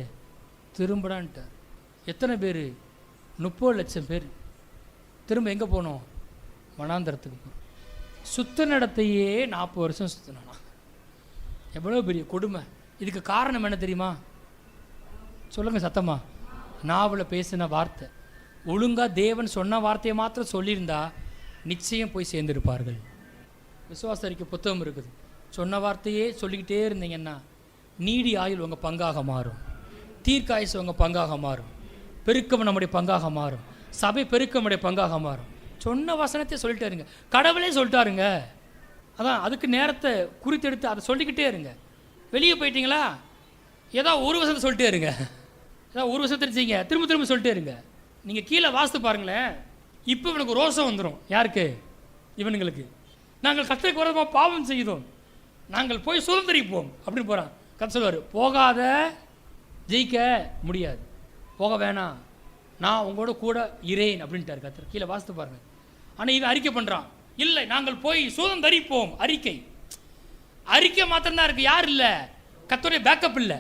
திரும்படான்ட்டார். எத்தனை பேர்? 30 லட்சம் பேர். திரும்ப எங்கே போனோம், வனாந்திரத்துக்கு போனோம். சுத்த நடத்தையே 40 வருஷம் சுற்றினானா. எவ்வளோ பெரிய கொடுமை. இதுக்கு காரணம் என்ன தெரியுமா? சொல்லுங்கள் சத்தமா. நாவலில் பேசின வார்த்தை. ஒழுங்காக தேவன் சொன்ன வார்த்தையை மாத்திரம் சொல்லியிருந்தா நிச்சயம் போய் சேர்ந்திருப்பார்கள். விசுவாச அறிக்கை புத்தகம் இருக்குது. சொன்ன வார்த்தையே சொல்லிக்கிட்டே இருந்தீங்கன்னா நீடி ஆயுள் உங்கள் பங்காக மாறும், தீர்க்காயுசு உங்கள் பங்காக மாறும், பெருக்கம் நம்முடைய பங்காக மாறும், சபை பெருக்கம் நம்முடைய பங்காக மாறும். சொன்ன வசனத்தை சொல்லிட்டே இருங்க. கடவுளே சொல்லிட்டாருங்க, அதான் அதுக்கு நேரத்தை குறித்தெடுத்து அதை சொல்லிக்கிட்டே இருங்க. வெளியே போயிட்டீங்களா, ஏதாவது ஒரு வசனத்தை சொல்லிட்டே இருங்க. ஏதாவது ஒரு வசனத்தை செய்யுங்க, திரும்ப திரும்ப சொல்லிட்டே இருங்க. நீங்கள் கீழே வாசித்து பாருங்களேன். இப்போ இவனுக்கு ரோஷம் வந்துடும். யாருக்கு? இவனுங்களுக்கு. நாங்கள் கர்த்தருக்கு விரோதமாக பாவம் செய்தோம், நாங்கள் போய் சுதந்திரிப்போம் அப்படின்னு போகிறான். கர்த்தர் சொல்லுவார், போகாத, ஜெயிக்க முடியாது, போக வேணாம், நான் உங்களோட கூட இரேன் அப்படின்ட்டார் கர்த்தர். கீழே வாசித்து பாருங்கள். ஆனால் இவன் அறிக்கை பண்ணுறான், இல்லை நாங்கள் போய் சுதந்திரிப்போம். அறிக்கை மாத்திரம்தான் இருக்குது. யார் இல்லை? கர்த்தருடைய பேக்கப் இல்லை,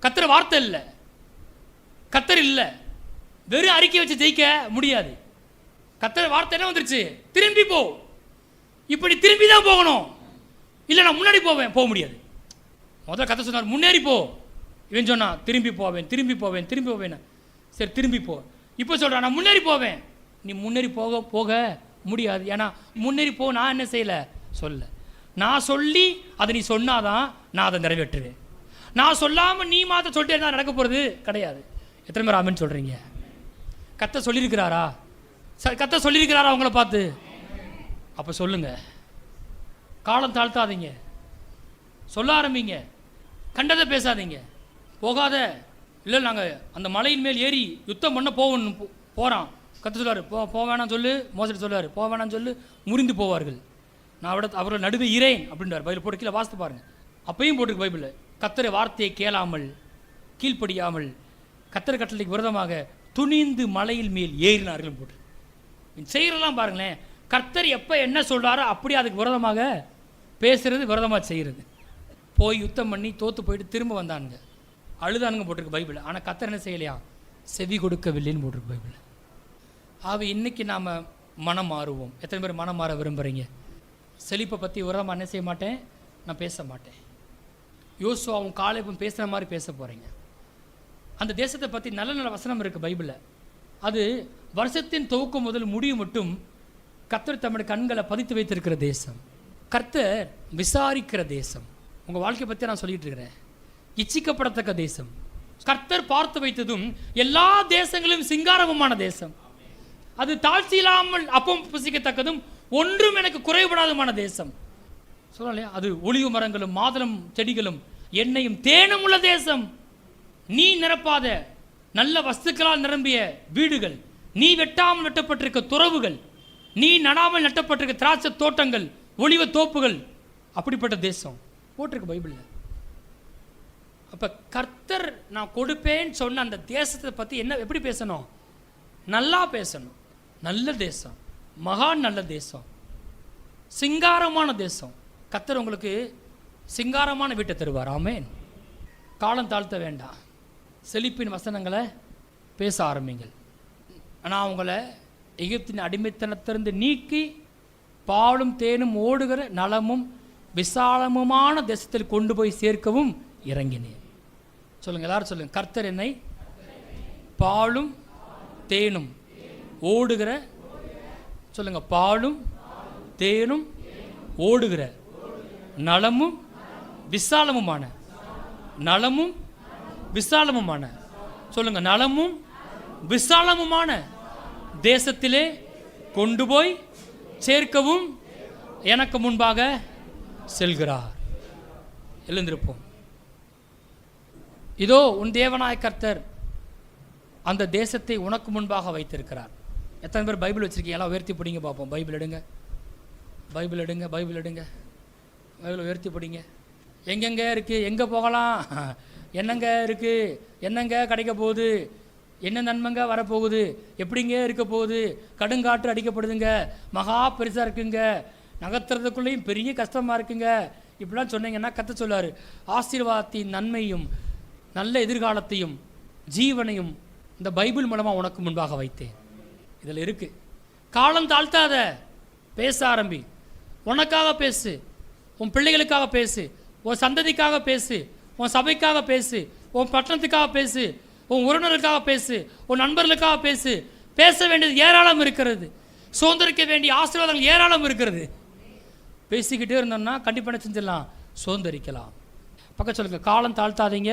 கர்த்தர் வார்த்தை இல்லை, கர்த்தர் இல்லை. வெறும் அறிக்கை வச்சு ஜெயிக்க முடியாது. கர்த்தர் வார்த்தை என்ன வந்துருச்சு, திரும்பி போ. இப்படி திரும்பி தான் போகணும், இல்லை நான் முன்னாடி போவேன், போக முடியாது. முதல்ல கர்த்தர் சொன்னார் முன்னேறி போ. இவன் சொன்னான் திரும்பி போவேன், திரும்பி போவேன், திரும்பி போவேன். சரி திரும்பி போ. இப்போ சொல்கிறான் நான் முன்னேறி போவேன். நீ முன்னேறி போக முடியாது. ஏன்னா முன்னேறி போ நான் என்ன செய்யலை, சொல்ல. நான் சொல்லி அதை நீ சொன்னாதான் நான் அதை நிறைவேற்றுவேன். நான் சொல்லாமல் நீ மாற்ற சொல்லிட்டே இருந்தால் நடக்க போகிறது கிடையாது. எத்தனை பேர் ஆமென் சொல்கிறீங்க? கர்த்தர் சொல்லியிருக்கிறாரா? கர்த்தர் சொல்லியிருக்கிறாரா அவங்கள பார்த்து? அப்போ சொல்லுங்க, காலம் தாழ்த்தாதீங்க, சொல்ல ஆரம்பிங்க, கண்டதை பேசாதீங்க. போகாத, இல்லை நாங்கள் அந்த மலையின் மேல் ஏறி யுத்தம் பண்ண போகிறான். கர்த்தர் சொல்லுவார், போ வேணாம் சொல்லு. மோசடி சொல்லுவார், போ வேணாம் சொல்லு, முறிந்து போவார்கள், நான் அவர்கள் நடுவே இரேன் அப்படின்றார். பைபிள் போட்டு கீழே வாசித்து பாருங்கள். அப்பையும் போட்டுருக்கு பைபிளில். கர்த்தர் வார்த்தையை கேளாமல், கீழ்ப்படியாமல், கர்த்தர் கட்டளைக்கு விரோதமாக துணிந்து மலையில் மேல் ஏறினார்கள் போட்டு செய்கிறதெல்லாம் பாருங்களேன். கர்த்தர் எப்போ என்ன சொல்கிறாரோ அப்படி அதுக்கு விரோதமாக பேசுறது, விரோதமாக செய்கிறது. போய் யுத்தம் பண்ணி தோற்று போயிட்டு திரும்ப வந்தானுங்க, அழுதானுங்க போட்டிருக்கு பைபிள். ஆனால் கர்த்தர் என்ன செய்யலையா, செவி கொடுக்கவில்லைன்னு போட்டிருக்கு பைபிள். ஆக இன்னைக்கு நாம் மனம் மாறுவோம். எத்தனை பேர் மனம் மாற விரும்புகிறீங்க? செழிப்பை பற்றி விரோதமாக என்ன செய்ய மாட்டேன், நான் பேச மாட்டேன். யோசுவாவும் காலேபும் பேசுகிற மாதிரி பேச போகிறீங்க. அந்த தேசத்தை பற்றி நல்ல நல்ல வசனம் இருக்குது பைபிளில். அது வருஷத்தின் துவக்கம் முதல் முடிவு மட்டும் கர்த்தர் தம்முடைய கண்களை பதித்து வைத்திருக்கிற தேசம். கர்த்தர் விசாரிக்கிற தேசம். உங்கள் வாழ்க்கை பற்றி நான் சொல்லிட்டு இருக்கிறேன். இச்சிக்கப்படத்தக்க தேசம். கர்த்தர் பார்த்து வைத்ததும் எல்லா தேசங்களும் சிங்காரமுமான தேசம். அது தாழ்ச்சி இல்லாமல் அப்பம் புசிக்கத்தக்கதும் ஒன்றும் எனக்கு குறைபடாதுமான தேசம். சொல்லலையா? அது ஒலிவு மரங்களும் மாதுளம் செடிகளும் எண்ணெயும் தேனும் உள்ள தேசம். நீ நிரப்பாத நல்ல வஸ்துக்களால் நிரம்பிய வீடுகள், நீ வெட்டாமல் வெட்டப்பட்டிருக்க துறவுகள், நீ நடாமல் நட்டப்பட்டிருக்க திராட்சை தோட்டங்கள், ஒலிவ தோப்புகள், அப்படிப்பட்ட தேசம் போட்டிருக்கு பைபிளில். அப்போ கர்த்தர் நான் கொடுப்பேன்னு சொன்ன அந்த தேசத்தை பற்றி என்ன எப்படி பேசணும்? நல்லா பேசணும். நல்ல தேசம், மகா நல்ல தேசம், சிங்காரமான தேசம். கர்த்தர் உங்களுக்கு சிங்காரமான வீட்டை தருவார். ஆமென். காலம் தாழ்த்த வேண்டாம். செழிப்பின் வசனங்களை பேச ஆரம்பிங்கள். நான் உங்களை எகிப்தின் அடிமைத்தனத்திலிருந்து நீக்கி பாலும் தேனும் ஓடுகிற நலமும் விசாலமுமான தேசத்தில் கொண்டு போய் சேர்க்கவும் இறங்கினேன். சொல்லுங்கள், எல்லாரும் சொல்லுங்கள். கர்த்தர் என்னை பாலும் தேனும் ஓடுகிற, சொல்லுங்க, பாலும் தேனும் ஓடுகிற நலமும் விசாலமுமான, நலமும் விசாலமுமான, சொல்லுங்க, நலமும் விசாலமுமான தேசத்திலே கொண்டு போய் சேர்க்கவும் எனக்கு முன்பாக செல்கிறார். எழுந்திருப்போம். இதோ உன் தேவனாய கர்த்தர் அந்த தேசத்தை உனக்கு முன்பாக வைத்திருக்கிறார். எத்தனை பேர் பைபிள் வச்சுருக்கீங்க? எல்லாம் உயர்த்தி படிங்க பார்ப்போம். பைபிள் எடுங்க, பைபிள் எடுங்க, பைபிள் எடுங்க, பைபிள் உயர்த்தி படிங்க. எங்கெங்கே இருக்குது? எங்கே போகலாம்? என்னங்க இருக்குது? என்னங்க கிடைக்க போகுது? என்ன நன்மைங்க வரப்போகுது? எப்படிங்க இருக்க போகுது? கடுங்காற்று அடிக்கப்படுதுங்க, மகா பெருசாக இருக்குங்க, நகர்த்துறதுக்குள்ளேயும் பெரிய கஷ்டமாக இருக்குங்க. இப்படிலாம் சொன்னீங்கன்னா கர்த்தர் சொல்லுவார், ஆசீர்வாதத்தின் நன்மையும் நல்ல எதிர்காலத்தையும் ஜீவனையும் இந்த பைபிள் மூலமாக உனக்கு முன்பாக வைத்தேன். இதில் இருக்குது. காலம் தாழ்த்தாத, பேச ஆரம்பி. உனக்காக பேசு, உன் பிள்ளைகளுக்காக பேசு, உன் சந்ததிக்காக பேசு, உன் சபைக்காக பேசு, உன் பட்டணத்துக்காக பேசு, உன் உறவினர்களுக்காக பேசு, உன் நண்பர்களுக்காக பேசு. பேச வேண்டியது ஏராளம் இருக்கிறது. சுதந்திரிக்க வேண்டிய ஆசீர்வாதங்கள் ஏராளம் இருக்கிறது. பேசிக்கிட்டே இருந்தோம்னா கண்டிப்பாக செஞ்சிடலாம், சுதந்திரிக்கலாம். பக்கம் சொல்லுங்க, காலம் தாழ்த்தாதீங்க,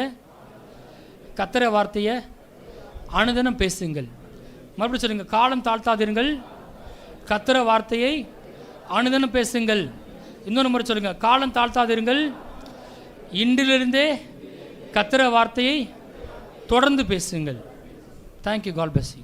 கர்த்தர் வார்த்தையை அனுதினம் பேசுங்கள். மறுபடியும் சொல்லுங்க, காலம் தாழ்த்தாதீர்கள், கர்த்தர் வார்த்தையை அனுதினம் பேசுங்கள். இன்னொரு முறை சொல்லுங்க, காலம் தாழ்த்தாதீர்கள், இன்றிலிருந்தே கர்த்தர் வார்த்தையை தொடர்ந்து பேசுங்கள். தேங்க்யூ. God bless you.